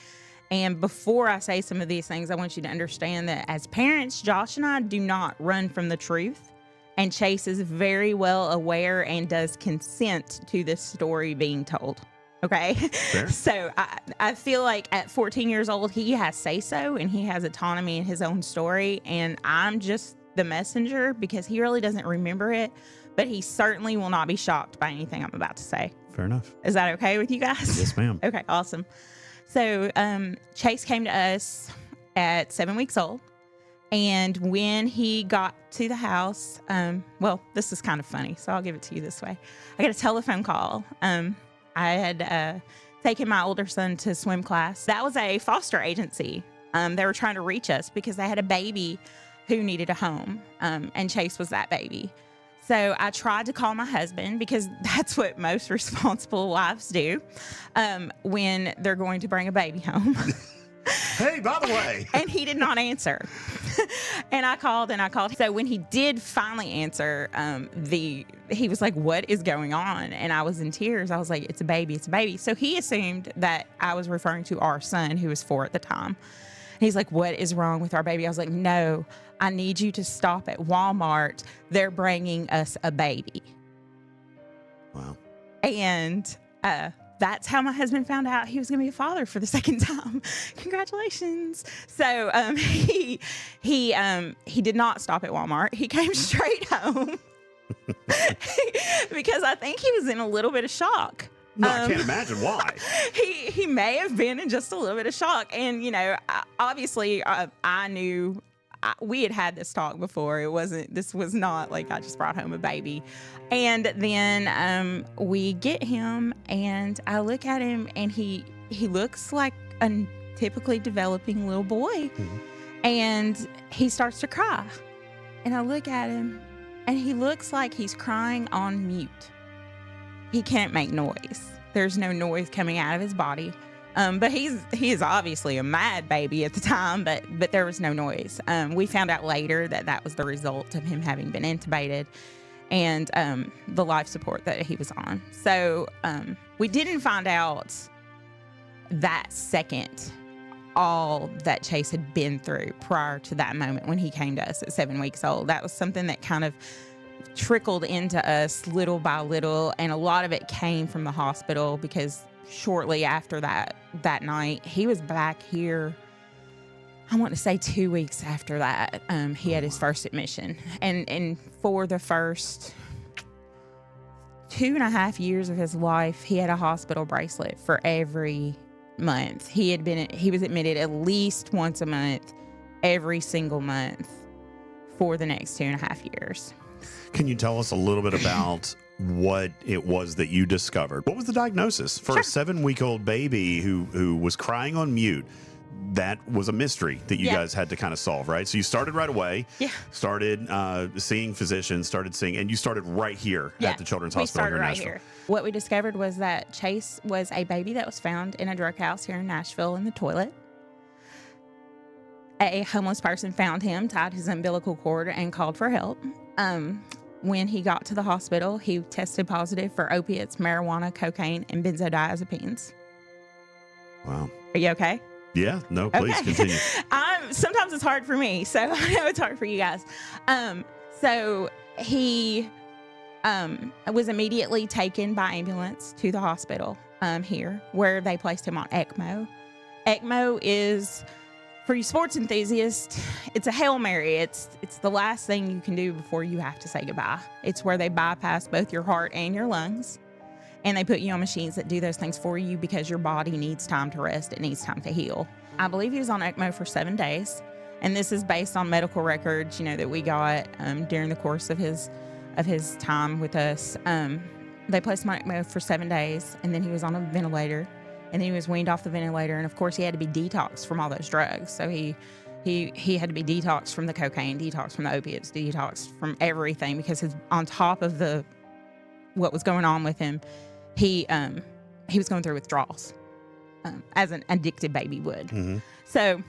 And before I say some of these things, I want you to understand that as parents, Josh and I do not run from the truth. And Chase is very well aware and does consent to this story being told. Okay. Fair. So I feel like at 14 years old, he has say-so and he has autonomy in his own story. And I'm just the messenger because he really doesn't remember it, but he certainly will not be shocked by anything I'm about to say. Fair enough. Is that okay with you guys? Yes, ma'am. Okay, awesome. So Chase came to us at 7 weeks old. And when he got to the house, well, this is kind of funny, so I'll give it to you this way. I got a telephone call. I had taken my older son to swim class. That was a foster agency. They were trying to reach us because they had a baby who needed a home, and Chase was that baby. So I tried to call my husband because that's what most responsible wives do when they're going to bring a baby home. Hey, by the way. And he did not answer. And I called and I called. So when he did finally answer, he was like, what is going on? And I was in tears. I was like, it's a baby, it's a baby. So he assumed that I was referring to our son, who was 4 at the time. He's like, what is wrong with our baby? I was like, no, I need you to stop at Walmart. They're bringing us a baby. Wow. And that's how my husband found out he was going to be a father for the second time. Congratulations. So he did not stop at Walmart. He came straight home because I think he was in a little bit of shock. No, I can't imagine why. He may have been in just a little bit of shock. And, you know, obviously I knew we had this talk before. This was not like I just brought home a baby. And then we get him and I look at him and he looks like a typically developing little boy. Mm-hmm. And he starts to cry. And I look at him and he looks like he's crying on mute. He can't make noise. There's no noise coming out of his body. But he is obviously a mad baby at the time, but there was no noise. We found out later that was the result of him having been intubated and the life support that he was on. So we didn't find out that second all that Chase had been through prior to that moment when he came to us at 7 weeks old. That was something that kind of trickled into us little by little, and a lot of it came from the hospital because shortly after that night, he was back here, I want to say 2 weeks after that, he had his first admission. And for the first 2.5 years of his life, he had a hospital bracelet for every month. He was admitted at least once a month, every single month for the next 2.5 years. Can you tell us a little bit about what it was that you discovered? What was the diagnosis for a 7-week-old baby who was crying on mute? That was a mystery that you guys had to kind of solve, right? So you started right away, started seeing physicians, and you started right here at the Children's Hospital here in Nashville. Here. What we discovered was that Chase was a baby that was found in a drug house here in Nashville in the toilet. A homeless person found him, tied his umbilical cord, and called for help. When he got to the hospital, he tested positive for opiates, marijuana, cocaine, and benzodiazepines. Wow. Are you okay? Yeah, no, please continue. Sometimes it's hard for me, so I know it's hard for you guys. So he was immediately taken by ambulance to the hospital here, where they placed him on ECMO. ECMO is, for you sports enthusiasts, it's a Hail Mary. It's the last thing you can do before you have to say goodbye. It's where they bypass both your heart and your lungs, and they put you on machines that do those things for you because your body needs time to rest. It needs time to heal. I believe he was on ECMO for 7 days, and this is based on medical records, that we got during the course of his time with us. They placed him on ECMO for 7 days, and then he was on a ventilator. And then he was weaned off the ventilator, and of course he had to be detoxed from all those drugs. So he had to be detoxed from the cocaine, detoxed from the opiates, detoxed from everything, because on top of what was going on with him, he was going through withdrawals, as an addicted baby would. Mm-hmm. So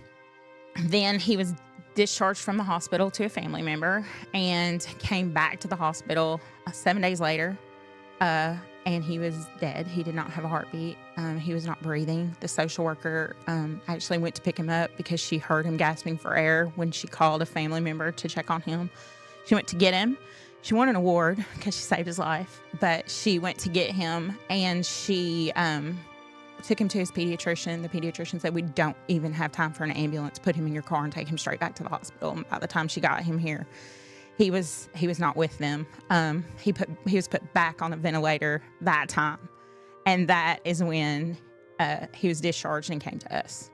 then he was discharged from the hospital to a family member and came back to the hospital 7 days later. And he was dead. He did not have a heartbeat. He was not breathing. The social worker actually went to pick him up because she heard him gasping for air when she called a family member to check on him. She went to get him. She won an award because she saved his life, but she went to get him, and she took him to his pediatrician. The pediatrician said, "We don't even have time for an ambulance. Put him in your car and take him straight back to the hospital." And by the time she got him here, he was not with them. He was put back on a ventilator that time, and that is when he was discharged and came to us.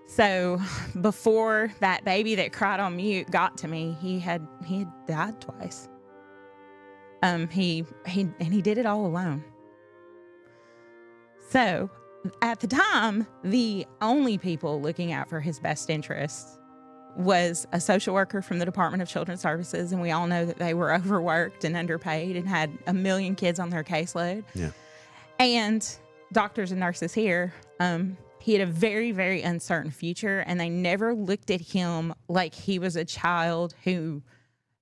So before that baby that cried on mute got to me, he had died twice. He did it all alone. So at the time, the only people looking out for his best interests was a social worker from the Department of Children's Services, and we all know that they were overworked and underpaid and had 1 million kids on their caseload. Yeah. And doctors and nurses here. He had a very, very uncertain future, and they never looked at him like he was a child who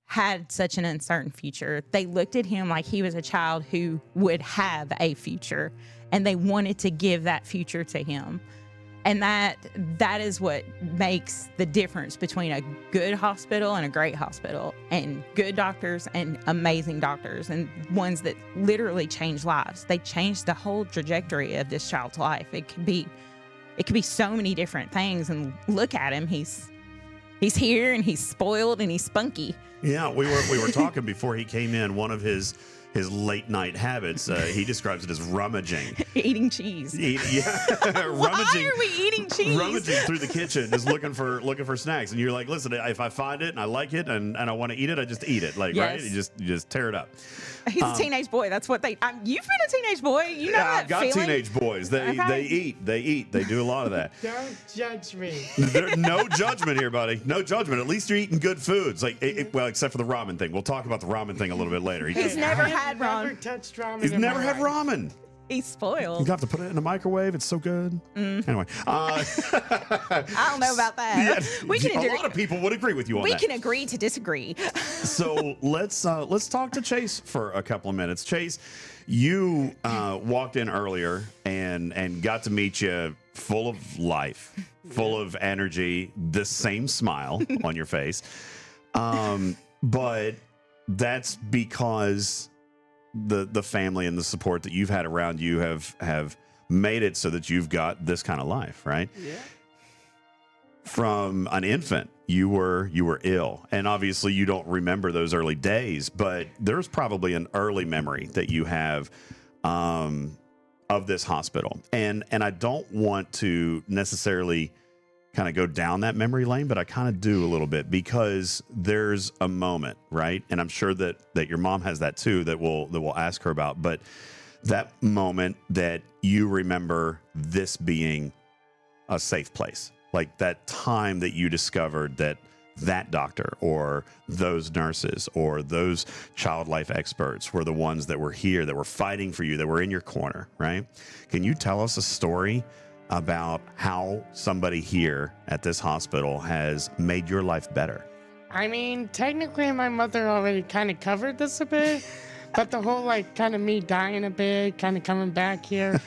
had such an uncertain future. They looked at him like he was a child who would have a future, and they wanted to give that future to him. And that is what makes the difference between a good hospital and a great hospital, and good doctors and amazing doctors, and ones that literally change lives. They change the whole trajectory of this child's life. It could be so many different things. And look at him. He's here, and he's spoiled, and he's spunky. Yeah, we were talking before he came in. One of his late night habits, he describes it as rummaging. Eating cheese. Rummaging. Why are we eating cheese? Rummaging through the kitchen, just looking for snacks. And you're like, listen, if I find it and I like it and I want to eat it, I just eat it. Like, Yes. right? You just tear it up. He's a teenage boy. That's what you've been a teenage boy. You know Yeah, that I've got feeling? teenage boys. They eat. They do a lot of that. Don't judge me. There's no judgment here, buddy. No judgment. At least you're eating good foods. Like, well, except for the ramen thing. We'll talk about the ramen thing a little bit later. He's never had ramen. Never touched ramen. He's in never my had life. ramen. He's spoiled. You have to put it in the microwave. It's so good. Anyway, I don't know about that. a lot of people would agree with you on We that. can agree to disagree. So let's talk to Chase for a couple of minutes. Chase, you walked in earlier and got to meet you full of life, full of energy, the same smile on your face. But that's because the family and the support that you've had around you have made it so that you've got this kind of life, right? Yeah. From an infant, you were ill, and obviously you don't remember those early days, but there's probably an early memory that you have of this hospital, and I don't want to necessarily kind of go down that memory lane, but I kind of do a little bit, because there's a moment, right? And I'm sure that your mom has that too, that we'll ask her about, but that moment that you remember this being a safe place, like that time that you discovered that doctor or those nurses or those child life experts were the ones that were here, that were fighting for you, that were in your corner, right? Can you tell us a story about how somebody here at this hospital has made your life better? I mean, technically, my mother already kind of covered this a bit, but the whole, like, kind of me dying a bit, kind of coming back here.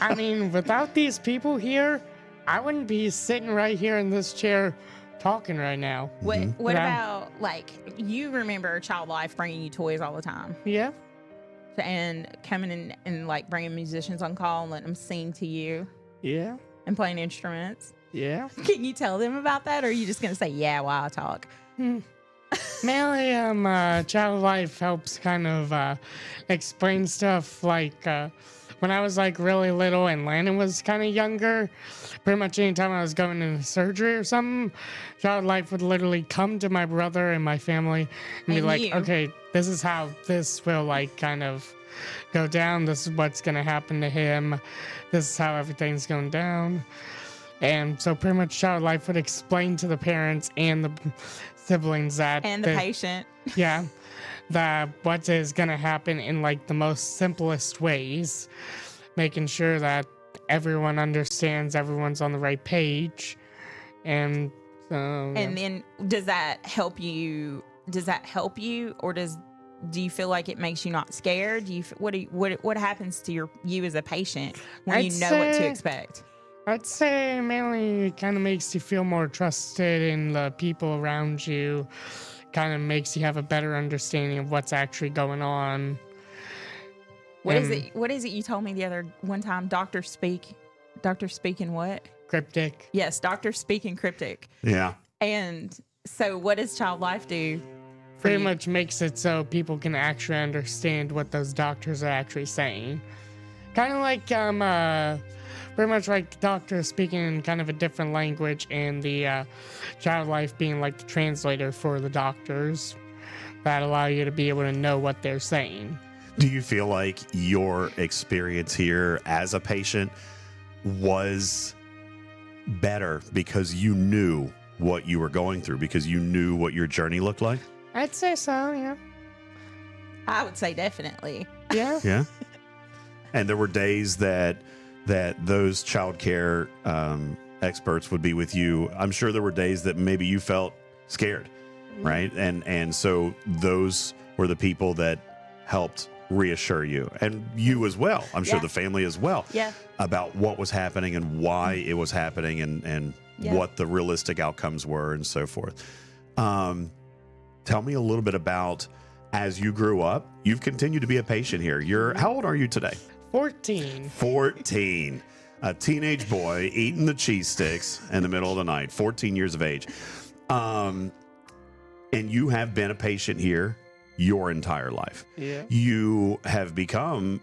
I mean, without these people here, I wouldn't be sitting right here in this chair talking right now. What But about, like, you remember Child Life bringing you toys all the time? Yeah. And coming in and, like, bringing musicians on call and letting them sing to you? Yeah. And playing instruments? Yeah. Can you tell them about that, or are you just going to say, yeah, while I talk? Mainly, Child Life helps kind of explain stuff like when I was like really little and Landon was kind of younger, pretty much anytime I was going into surgery or something, Child Life would literally come to my brother and my family and be like, okay, this is how this will like kind of go down. This is what's going to happen to him. This is how everything's going down. And so pretty much Child Life would explain to the parents and the siblings that... And the patient. Yeah. That what is going to happen in like the most simplest ways, making sure that everyone understands, everyone's on the right page. And so... And then does that help you, or do you feel like it makes you not scared? What happens to you as a patient when you know what to expect? I'd say mainly it kind of makes you feel more trusted in the people around you. Kind of makes you have a better understanding of what's actually going on. What is it you told me the other one time? Doctor speak in what? Cryptic. Yes, doctor speak in cryptic. Yeah. And so what does Child Life do? Pretty much makes it so people can actually understand what those doctors are actually saying. Kind of like pretty much like doctors speaking in kind of a different language, and the Child Life being like the translator for the doctors that allow you to be able to know what they're saying. Do you feel like your experience here as a patient was better because you knew what you were going through, because you knew what your journey looked like? I'd say so, yeah. I would say definitely. Yeah. Yeah. And there were days that those child care experts would be with you. I'm sure there were days that maybe you felt scared, right? And so those were the people that helped reassure you, and you as well. I'm sure Yeah. the family as well. Yeah. About what was happening and why it was happening, and Yeah. what the realistic outcomes were, and so forth. Tell me a little bit about, as you grew up, you've continued to be a patient here. How old are you today? 14. 14. A teenage boy eating the cheese sticks in the middle of the night, 14 years of age. And you have been a patient here your entire life. Yeah. You have become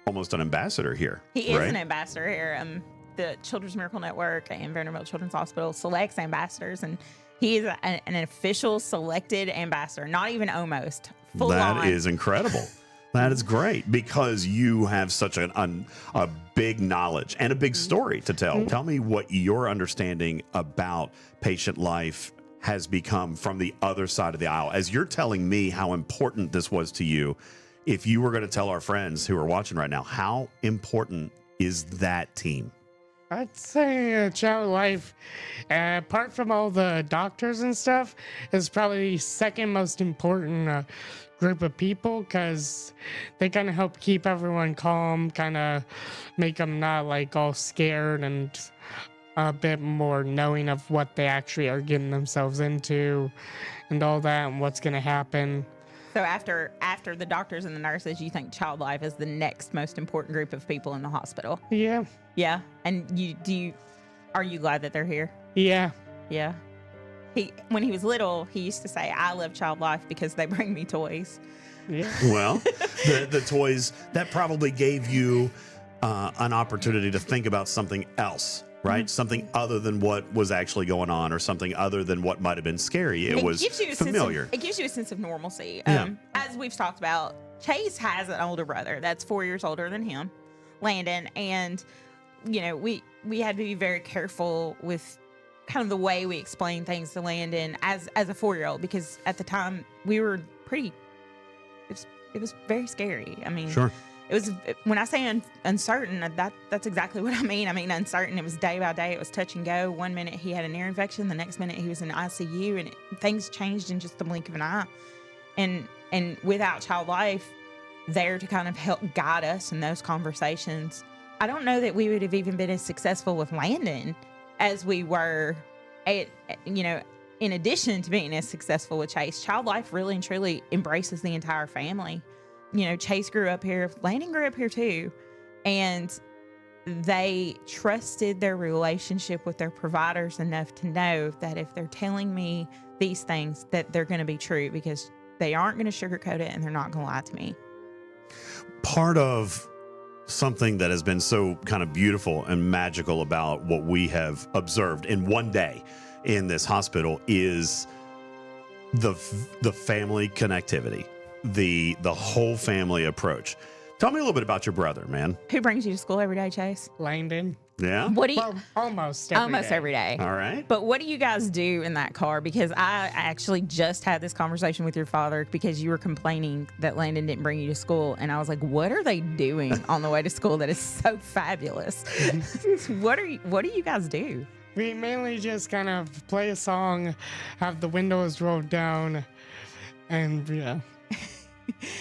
almost an ambassador here. He is right? an ambassador here. The Children's Miracle Network and Vanderbilt Children's Hospital selects ambassadors, and he is an official selected ambassador, not even almost. Full on. That is incredible. That is great, because you have such a big knowledge and a big story to tell. Tell me what your understanding about patient life has become from the other side of the aisle. As you're telling me how important this was to you, if you were going to tell our friends who are watching right now, how important is that team? I'd say child life, apart from all the doctors and stuff, is probably the second most important group of people, because they kind of help keep everyone calm, kind of make them not like all scared, and a bit more knowing of what they actually are getting themselves into and all that, and what's going to happen. So after the doctors and the nurses, you think child life is the next most important group of people in the hospital? Yeah. Yeah. And are you glad that they're here? Yeah. Yeah. When he was little, he used to say, "I love child life because they bring me toys." Yeah. Well, the toys, that probably gave you an opportunity to think about something else, right? Something other than what was actually going on, or something other than what might have been scary. It was familiar. It gives you a sense of normalcy. Yeah. As we've talked about, Chase has an older brother that's 4 years older than him, Landon, and we had to be very careful with kind of the way we explain things to Landon as a 4-year-old, because at the time we were it was very scary. I mean, sure. It was, when I say uncertain, that's exactly what I mean. I mean, uncertain. It was day by day. It was touch and go. One minute he had an ear infection. The next minute he was in ICU, and things changed in just the blink of an eye. And without child life there to kind of help guide us in those conversations, I don't know that we would have even been as successful with Landon as we were in addition to being as successful with Chase. Child life really and truly embraces the entire family. Chase grew up here, Landon grew up here too, and they trusted their relationship with their providers enough to know that if they're telling me these things, that they're going to be true, because they aren't going to sugarcoat it and they're not going to lie to me. Part of something that has been so kind of beautiful and magical about what we have observed in one day in this hospital is the family connectivity, the whole family approach. Tell me a little bit about your brother, man. Who brings you to school every day, Chase? Landon. Yeah? What do you... Well, almost every day. All right. But what do you guys do in that car? Because I actually just had this conversation with your father, because you were complaining that Landon didn't bring you to school. And I was like, what are they doing on the way to school that is so fabulous? What do you guys do? We mainly just kind of play a song, have the windows rolled down, and yeah.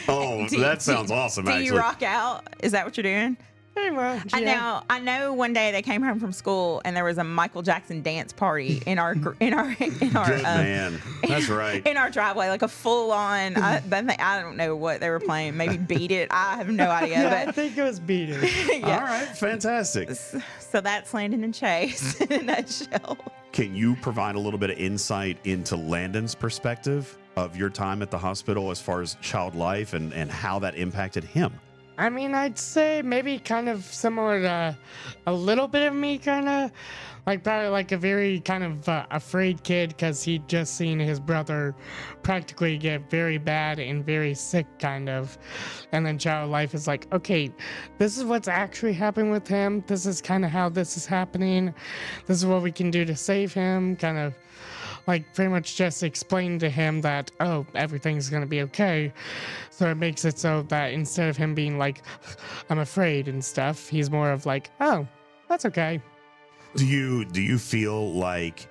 Oh, that sounds awesome, actually. Do you rock out? Is that what you're doing? Pretty much, yeah. I know one day they came home from school and there was a Michael Jackson dance party in our Good man. That's right. in our driveway, like a full on. I don't know what they were playing. Maybe Beat It. I have no idea. Yeah, but I think it was Beat It. Yeah. All right, fantastic. So that's Landon and Chase in a nutshell. Can you provide a little bit of insight into Landon's perspective of your time at the hospital as far as child life and how that impacted him? I mean, I'd say maybe kind of similar to a little bit of me, kind of like probably like a very kind of afraid kid, because he'd just seen his brother practically get very bad and very sick, kind of. And then child life is like, okay, this is what's actually happening with him. This is kind of how this is happening. This is what we can do to save him, kind of. Like, pretty much just explain to him that, oh, everything's going to be okay. So it makes it so that instead of him being like, I'm afraid and stuff, he's more of like, oh, that's okay. Do you feel like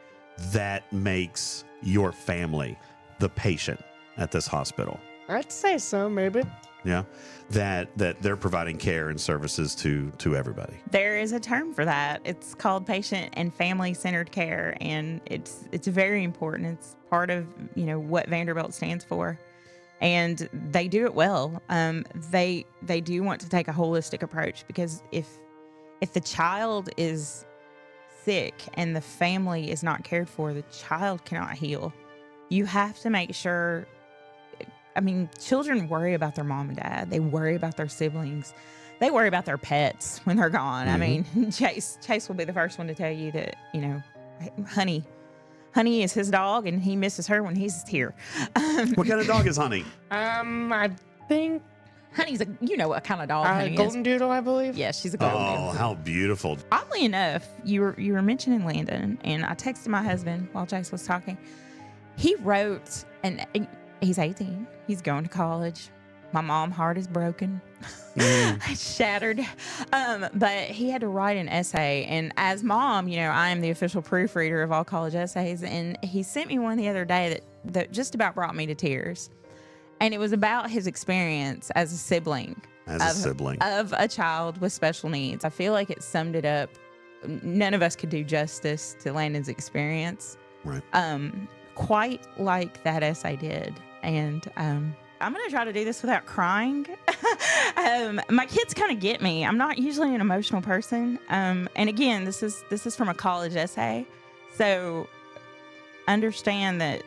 that makes your family the patient at this hospital? I'd say so, maybe. Yeah. That they're providing care and services to everybody. There is a term for that. It's called patient and family centered care, and it's very important. It's part of what Vanderbilt stands for, and they do it well. They do want to take a holistic approach, because if the child is sick and the family is not cared for, the child cannot heal. You have to make sure. I mean, children worry about their mom and dad. They worry about their siblings. They worry about their pets when they're gone. I mean, Chase will be the first one to tell you that, Honey is his dog, and he misses her when he's here. What kind of dog is Honey? I think Honey's what kind of dog Honey golden is. doodle, I believe. Yeah, she's a golden doodle. Oh, how beautiful. Oddly enough, you were mentioning Landon, and I texted my husband while Chase was talking. He wrote, and he's 18. He's going to college. My mom's heart is broken. It's shattered. But he had to write an essay. And as mom, I am the official proofreader of all college essays. And he sent me one the other day that just about brought me to tears. And it was about his experience as a sibling. Of a child with special needs. I feel like it summed it up. None of us could do justice to Landon's experience. Right. Quite like that essay did. And I'm going to try to do this without crying. My kids kind of get me. I'm not usually an emotional person. And again, this is from a college essay. So understand that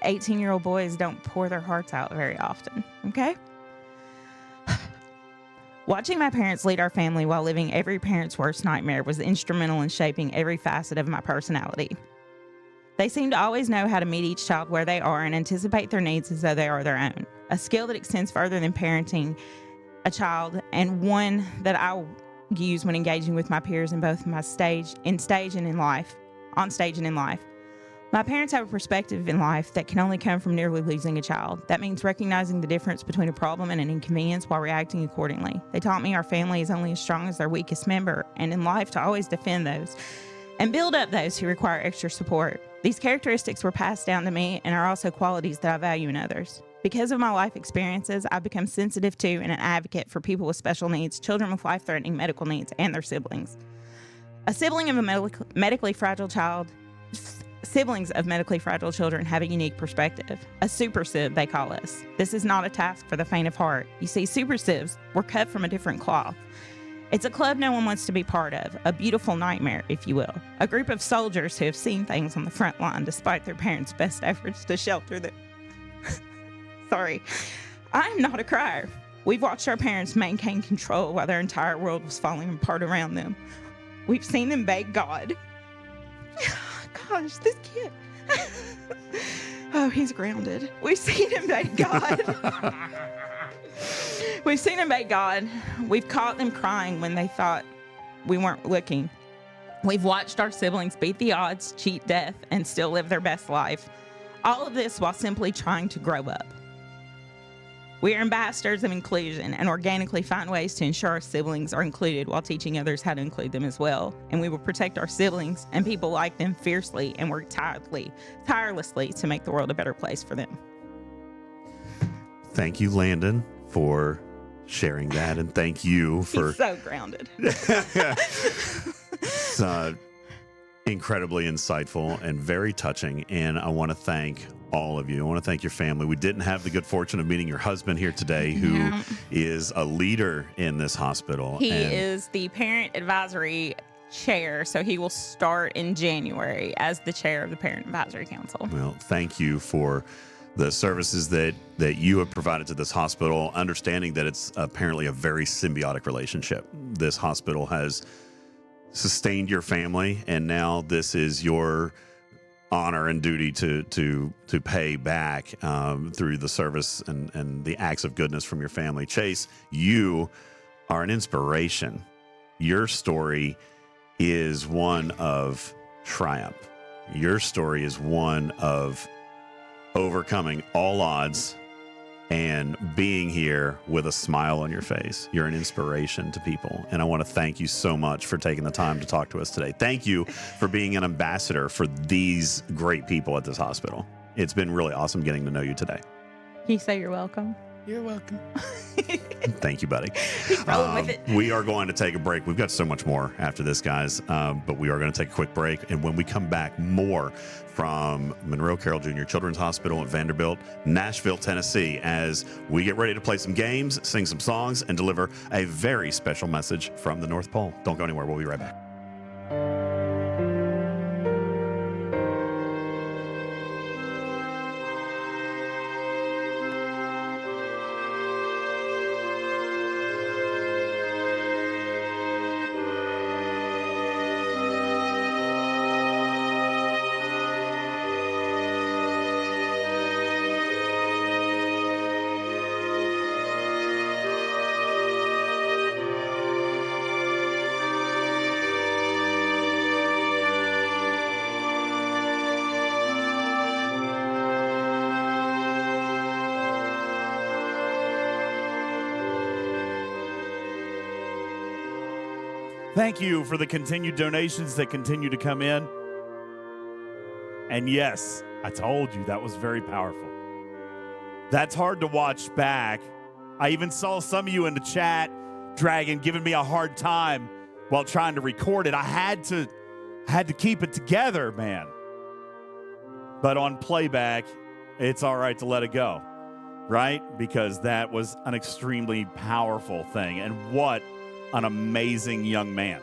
18-year-old boys don't pour their hearts out very often. Okay? Watching my parents lead our family while living every parent's worst nightmare was instrumental in shaping every facet of my personality. They seem to always know how to meet each child where they are and anticipate their needs as though they are their own, a skill that extends further than parenting a child, and one that I use when engaging with my peers in both on stage and in life. My parents have a perspective in life that can only come from nearly losing a child. That means recognizing the difference between a problem and an inconvenience while reacting accordingly. They taught me our family is only as strong as their weakest member, and in life to always defend those and build up those who require extra support. These characteristics were passed down to me and are also qualities that I value in others. Because of my life experiences, I've become sensitive to and an advocate for people with special needs, children with life-threatening medical needs, and their siblings. A sibling of a medically fragile child, siblings of medically fragile children have a unique perspective. A super sib, they call us. This is not a task for the faint of heart. You see, super sibs were cut from a different cloth. It's a club no one wants to be part of, a beautiful nightmare, if you will. A group of soldiers who have seen things on the front line despite their parents' best efforts to shelter them. Sorry, I'm not a crier. We've watched our parents maintain control while their entire world was falling apart around them. We've seen them beg God. Gosh, this kid. Oh, he's grounded. We've seen him beg God. We've seen them beg God. We've caught them crying when they thought we weren't looking. We've watched our siblings beat the odds, cheat death, and still live their best life. All of this while simply trying to grow up. We are ambassadors of inclusion and organically find ways to ensure our siblings are included while teaching others how to include them as well. And we will protect our siblings and people like them fiercely and work tirelessly to make the world a better place for them. Thank you, Landon, for sharing that, and thank you for He's so grounded. It's incredibly insightful and very touching, and I want to thank all of you. I want to thank your family. We didn't have the good fortune of meeting your husband here today, who is a leader in this hospital. He is the parent advisory chair, so he will start in January as the chair of the Parent Advisory Council. Well, thank you for the services that you have provided to this hospital, understanding that it's apparently a very symbiotic relationship. This hospital has sustained your family, and now this is your honor and duty to pay back through the service and the acts of goodness from your family. Chase, you are an inspiration. Your story is one of triumph. Your story is one of overcoming all odds and being here with a smile on your face. You're an inspiration to people. And I want to thank you so much for taking the time to talk to us today. Thank you for being an ambassador for these great people at this hospital. It's been really awesome getting to know you today. Can you say you're welcome? You're welcome. Thank you, buddy. He's rolling with it. We are going to take a break. We've got so much more after this, guys, but we are going to take a quick break. And when we come back, more from Monroe Carell Jr. Children's Hospital at Vanderbilt, Nashville, Tennessee, as we get ready to play some games, sing some songs, and deliver a very special message from the North Pole. Don't go anywhere. We'll be right back. Thank you for the continued donations that continue to come in. And yes, I told you that was very powerful. That's hard to watch back. I even saw some of you in the chat, Dragon, giving me a hard time while trying to record it. I had to keep it together, man. But on playback, it's all right to let it go, right? Because that was an extremely powerful thing. And what an amazing young man.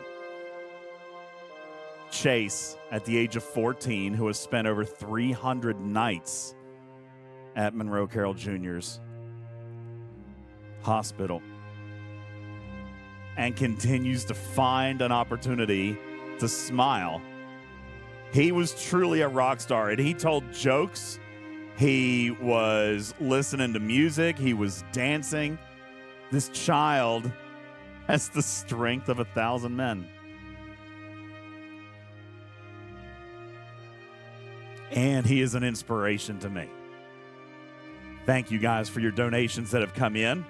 Chase, at the age of 14, who has spent over 300 nights at Monroe Carell Jr.'s hospital and continues to find an opportunity to smile. He was truly a rock star, and he told jokes. He was listening to music. He was dancing. This child has the strength of 1,000 men. And he is an inspiration to me. Thank you guys for your donations that have come in.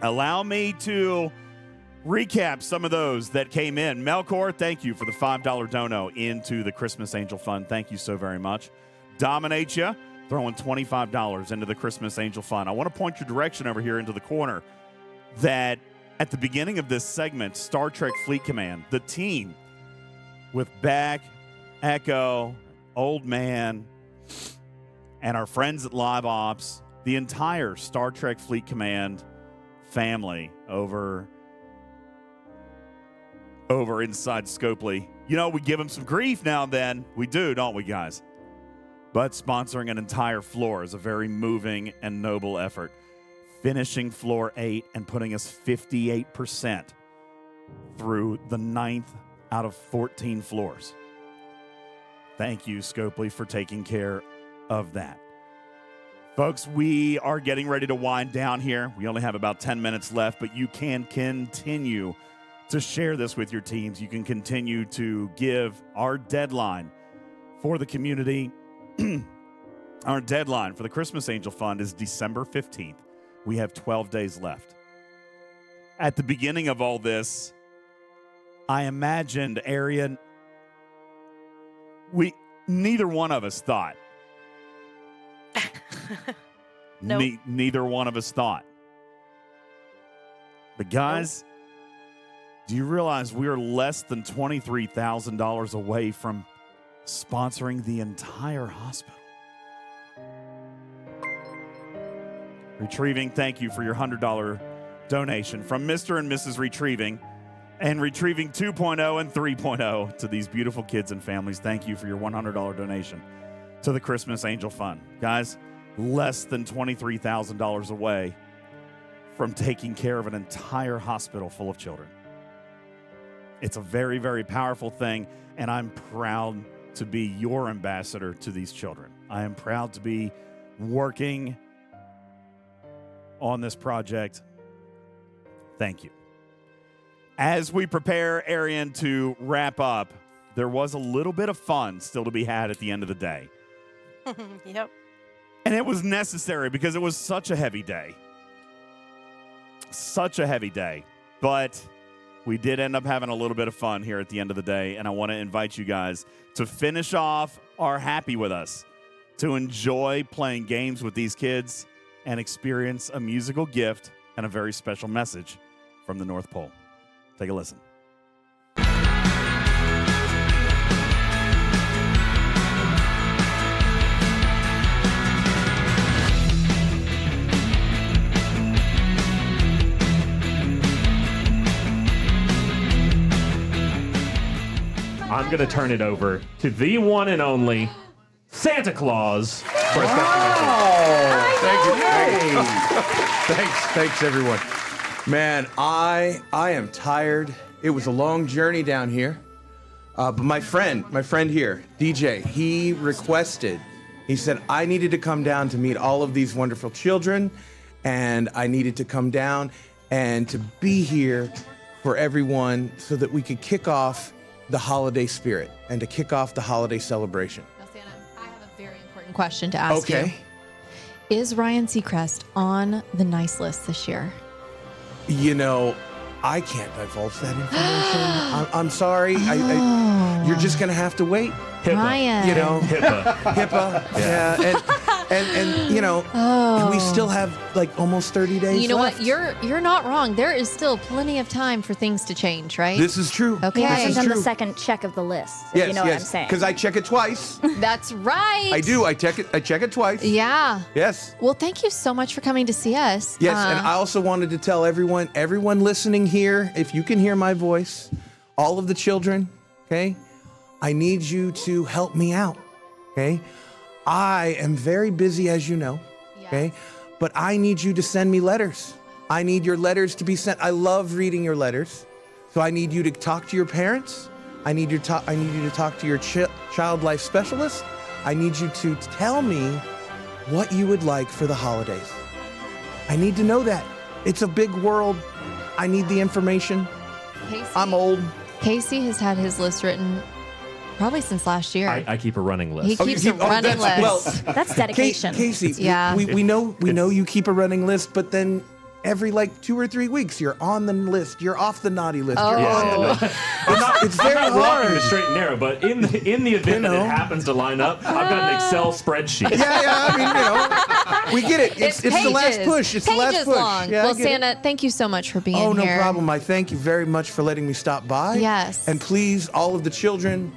Allow me to recap some of those that came in. Melkor, thank you for the $5 dono into the Christmas Angel Fund. Thank you so very much. Dominate ya, throwing $25 into the Christmas Angel Fund. I want to point your direction over here into the corner that at the beginning of this segment, Star Trek Fleet Command, the team with Beck, Echo, Old Man, and our friends at Live Ops, the entire Star Trek Fleet Command family over inside Scopely. You know, we give them some grief now and then. We do, don't we, guys? But sponsoring an entire floor is a very moving and noble effort. Finishing floor 8 and putting us 58% through the 9th out of 14 floors. Thank you, Scopely, for taking care of that. Folks, we are getting ready to wind down here. We only have about 10 minutes left, but you can continue to share this with your teams. You can continue to give. Our deadline for the community, our deadline for the Christmas Angel Fund is December 15th. We have 12 days left. At the beginning of all this, I imagined, Arian, neither one of us thought. Nope. Neither one of us thought. But guys, do you realize we are less than $23,000 away from sponsoring the entire hospital? Retrieving, thank you for your $100 donation from Mr. and Mrs. Retrieving and Retrieving 2.0 and 3.0 to these beautiful kids and families. Thank you for your $100 donation to the Christmas Angel Fund. Guys, less than $23,000 away from taking care of an entire hospital full of children. It's a very, very powerful thing, and I'm proud to be your ambassador to these children. I am proud to be working on this project. Thank you. As we prepare, Arian, to wrap up, there was a little bit of fun still to be had at the end of the day. Yep. And it was necessary because it was such a heavy day. Such a heavy day. But we did end up having a little bit of fun here at the end of the day, and I want to invite you guys to finish off our happy with us, to enjoy playing games with these kids and experience a musical gift and a very special message from the North Pole. Take a listen. I'm going to turn it over to the one and only Santa Claus for a Thank you. Thanks, everyone. Man, I am tired. It was a long journey down here. But my friend here, DJ, he requested, he said, I needed to come down to meet all of these wonderful children, and I needed to come down and to be here for everyone so that we could kick off the holiday spirit and to kick off the holiday celebration. Now, Santa, I have a very important question to ask you. Okay. Is Ryan Seacrest on the nice list this year? You know, I can't divulge that information. I'm sorry. You're just going to have to wait. Ryan. You know, HIPAA. Yeah. And you know, we still have like almost 30 days You know left. what? You're not wrong. There is still plenty of time for things to change, right? This is true. Okay. He This hasn't is done true. the second check of the list. Yes, you know what I'm saying. Because I check it twice. That's right. I do. I check it twice. Yeah. Yes. Well, thank you so much for coming to see us. Yes, and I also wanted to tell everyone listening here, if you can hear my voice, all of the children, okay, I need you to help me out, okay? I am very busy, as you know, okay? But I need you to send me letters. I need your letters to be sent. I love reading your letters. So I need you to talk to your parents. I need you to talk to your child life specialist. I need you to tell me what you would like for the holidays. I need to know that. It's a big world. I need the information. Casey, I'm old. Casey has had his list written probably since last year. I keep a running list. He keeps a running list. Well, That's dedication. Casey, Yeah. we know you keep a running list, but then every like 2 or 3 weeks you're on the list. You're off the naughty list. You're on the list. It's very I'm not walking hard. the straight and narrow, but in the event that it happens to line up, I've got an Excel spreadsheet. Yeah, I mean, you know, we get it. It's the last pages. push. It's the last Pages push. long. Yeah, I Well, get it. Santa, thank you so much for being Oh, no here. problem. I thank you very much for letting me stop by. Yes. And please, all of the children,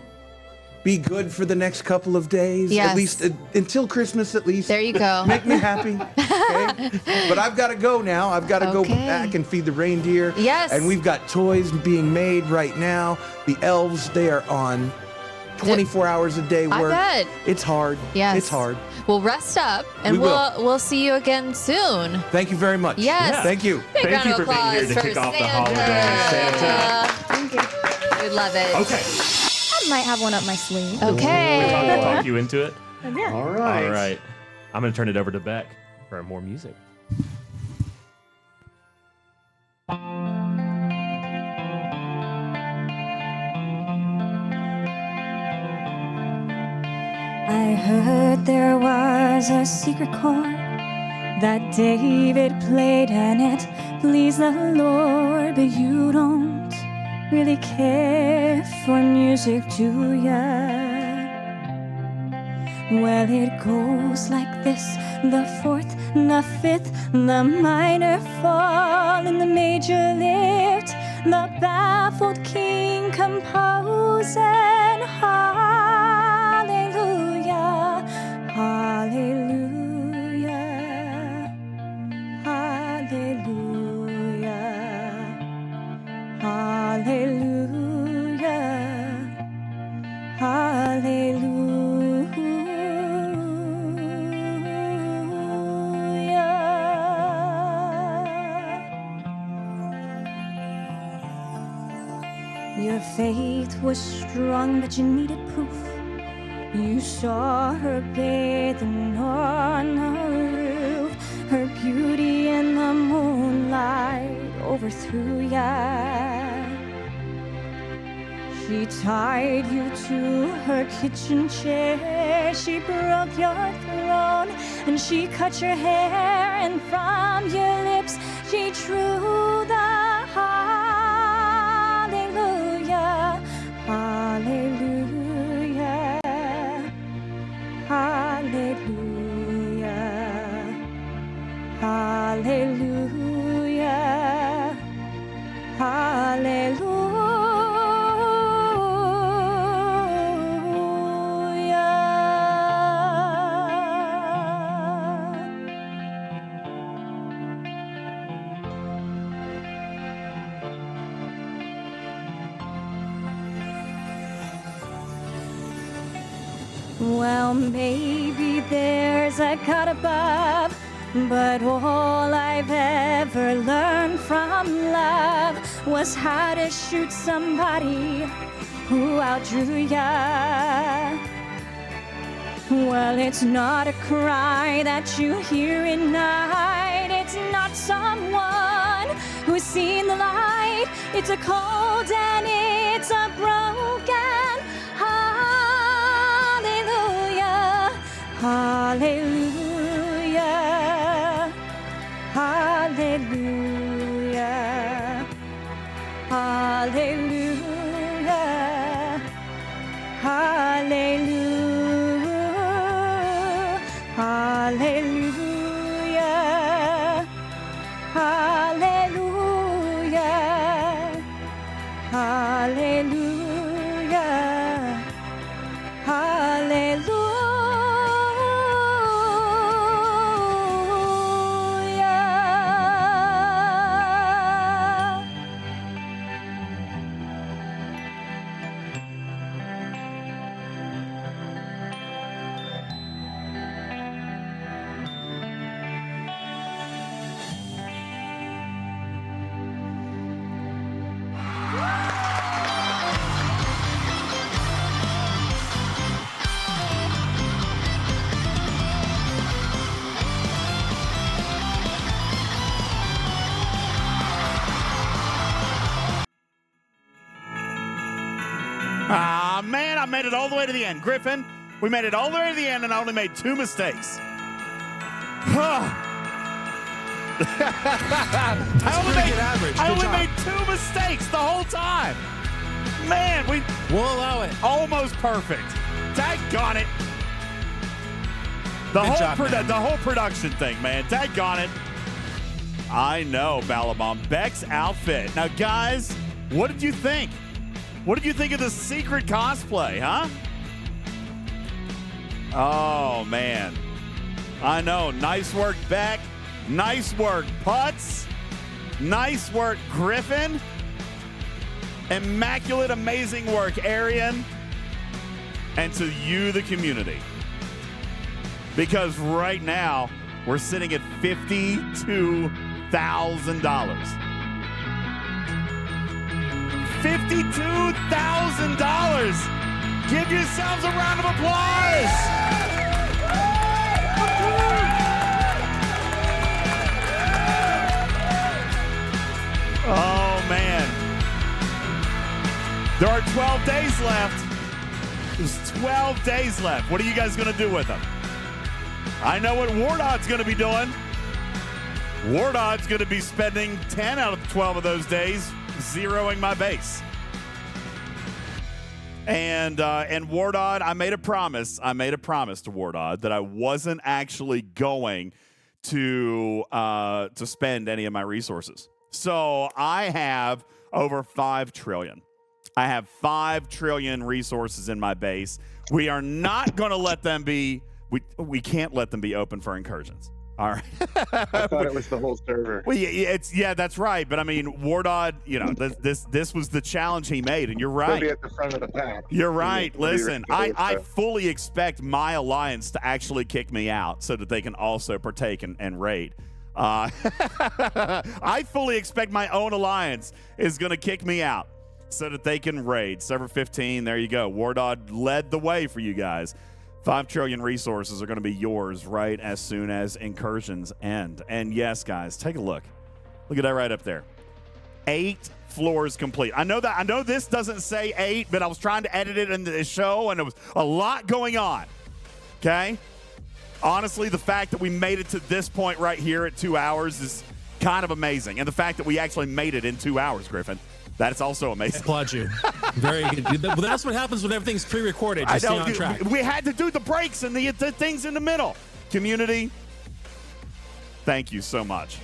be good for the next couple of days. Yes. At least until Christmas, at least. There you go. Make me happy. Okay? But I've got to go now. I've got to go back and feed the reindeer. Yes. And we've got toys being made right now. The elves, they are on 24 hours a day I work. bet. It's hard. Yes. It's hard. Well, rest up, and We will. we'll see you again soon. Thank you very much. Yes. Yeah. Thank you. Big round of for being here applause to for kick off the Santa. holiday, Santa. Thank you. We love it. Okay. I might have one up my sleeve. Okay. We'll talk you into it. Yeah. All right. All right. I'm going to turn it over to Beck for more music. I heard there was a secret chord that David played and it pleased the Lord, but you don't really care for music, do ya? Well, it goes like this: the fourth, the fifth, the minor fall, and the major lift. The baffled king composing hallelujah, hallelujah, hallelujah, hallelujah, hallelujah. Your faith was strong, but you needed proof. You saw her bathing on the roof. Her beauty in the moonlight overthrew ya. She tied you to her kitchen chair. She broke your throne and she cut your hair. And from your lips she drew the hallelujah, hallelujah, hallelujah, Well, maybe there's a God above, but all I've ever learned from love was how to shoot somebody who outdrew ya. Well, it's not a cry that you hear at night. It's not someone who's seen the light. It's a cold and it's a broken hallelujah, hallelujah, hallelujah, hallelujah, hallelujah. Hallelujah, hallelujah, hallelujah, hallelujah. Ah, man, I made it all the way to the end. Griffin, we made it all the way to the end, and I only made 2 mistakes. I only made 2 mistakes the whole time. Man, we'll allow it. Almost perfect. Daggone it. The whole production thing, man. Daggone it. I know, Ballabom. Beck's outfit. Now, guys, what did you think? What did you think of the secret cosplay, huh? Oh, man. I know. Nice work, Beck. Nice work, Putz. Nice work, Griffin. Immaculate, amazing work, Arian. And to you, the community. Because right now, we're sitting at $52,000. $52,000. Give yourselves a round of applause. Oh, man. There are 12 days left. There's 12 days left. What are you guys going to do with them? I know what Wardod's going to be doing. Wardod's going to be spending 10 out of 12 of those days zeroing my base. And Wardod, I made a promise. I made a promise to Wardod that I wasn't actually going to spend any of my resources. So I have over 5 trillion. I have 5 trillion resources in my base. We are not going to let them be. We can't let them be open for incursions. All right. I thought it was the whole server. Well, yeah, that's right. But I mean, Wardod, this was the challenge he made, and you're right. Be at the front of the pack. You're right. Listen, I fully expect my alliance to actually kick me out so that they can also partake and raid. I fully expect my own alliance is going to kick me out so that they can raid. Server 15, there you go. Wardod led the way for you guys. 5 trillion resources are going to be yours right as soon as incursions end. And yes, guys, take a look. Look at that right up there. 8 floors complete. I know this doesn't say 8, but I was trying to edit it in the show, and there was a lot going on. Okay? Honestly, the fact that we made it to this point right here at 2 hours is kind of amazing. And the fact that we actually made it in 2 hours, Griffin, that's also amazing. I applaud you. Very good. But that's what happens when everything's pre-recorded. Just stay on track. We had to do the breaks and the things in the middle. Community, thank you so much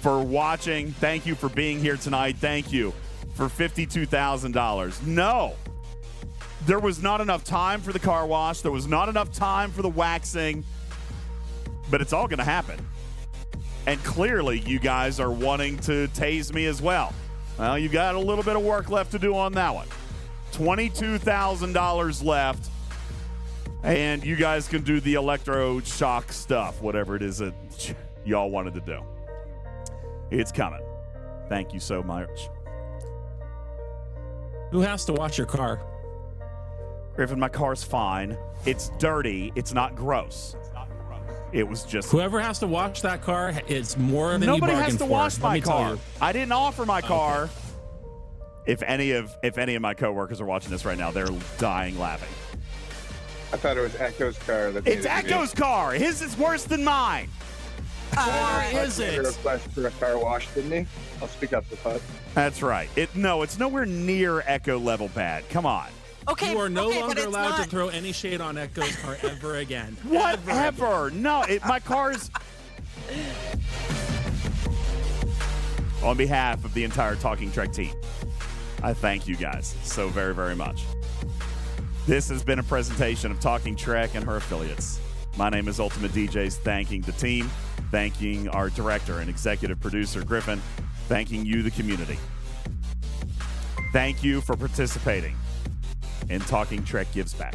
for watching. Thank you for being here tonight. Thank you for $52,000. No, there was not enough time for the car wash. There was not enough time for the waxing. But it's all going to happen. And clearly, you guys are wanting to tase me as well. Well, you've got a little bit of work left to do on that one. $22,000 left. And you guys can do the electroshock stuff, whatever it is that y'all wanted to do. It's coming. Thank you so much. Who has to watch your car? Griffin, my car's fine. It's dirty. It's not gross. It was just... Whoever has to wash that car, it's more than Nobody you has bargained to for. wash Let my me tell car. you. I didn't offer my car. If any of my coworkers are watching this right now, they're dying laughing. I thought it was Echo's car. It's Echo's car. His is worse than mine. Or is He made a it? request for a car wash, didn't he? I'll speak up to Pud. That's right. It's nowhere near Echo level bad. Come on. You are no longer allowed to throw any shade on Echo's car ever again. Whatever. No, my car's... On behalf of the entire Talking Trek team, I thank you guys so very, very much. This has been a presentation of Talking Trek and her affiliates. My name is Ultimate DJs, thanking the team, thanking our director and executive producer, Griffin, thanking you, the community. Thank you for participating in Talking Trek Gives Back.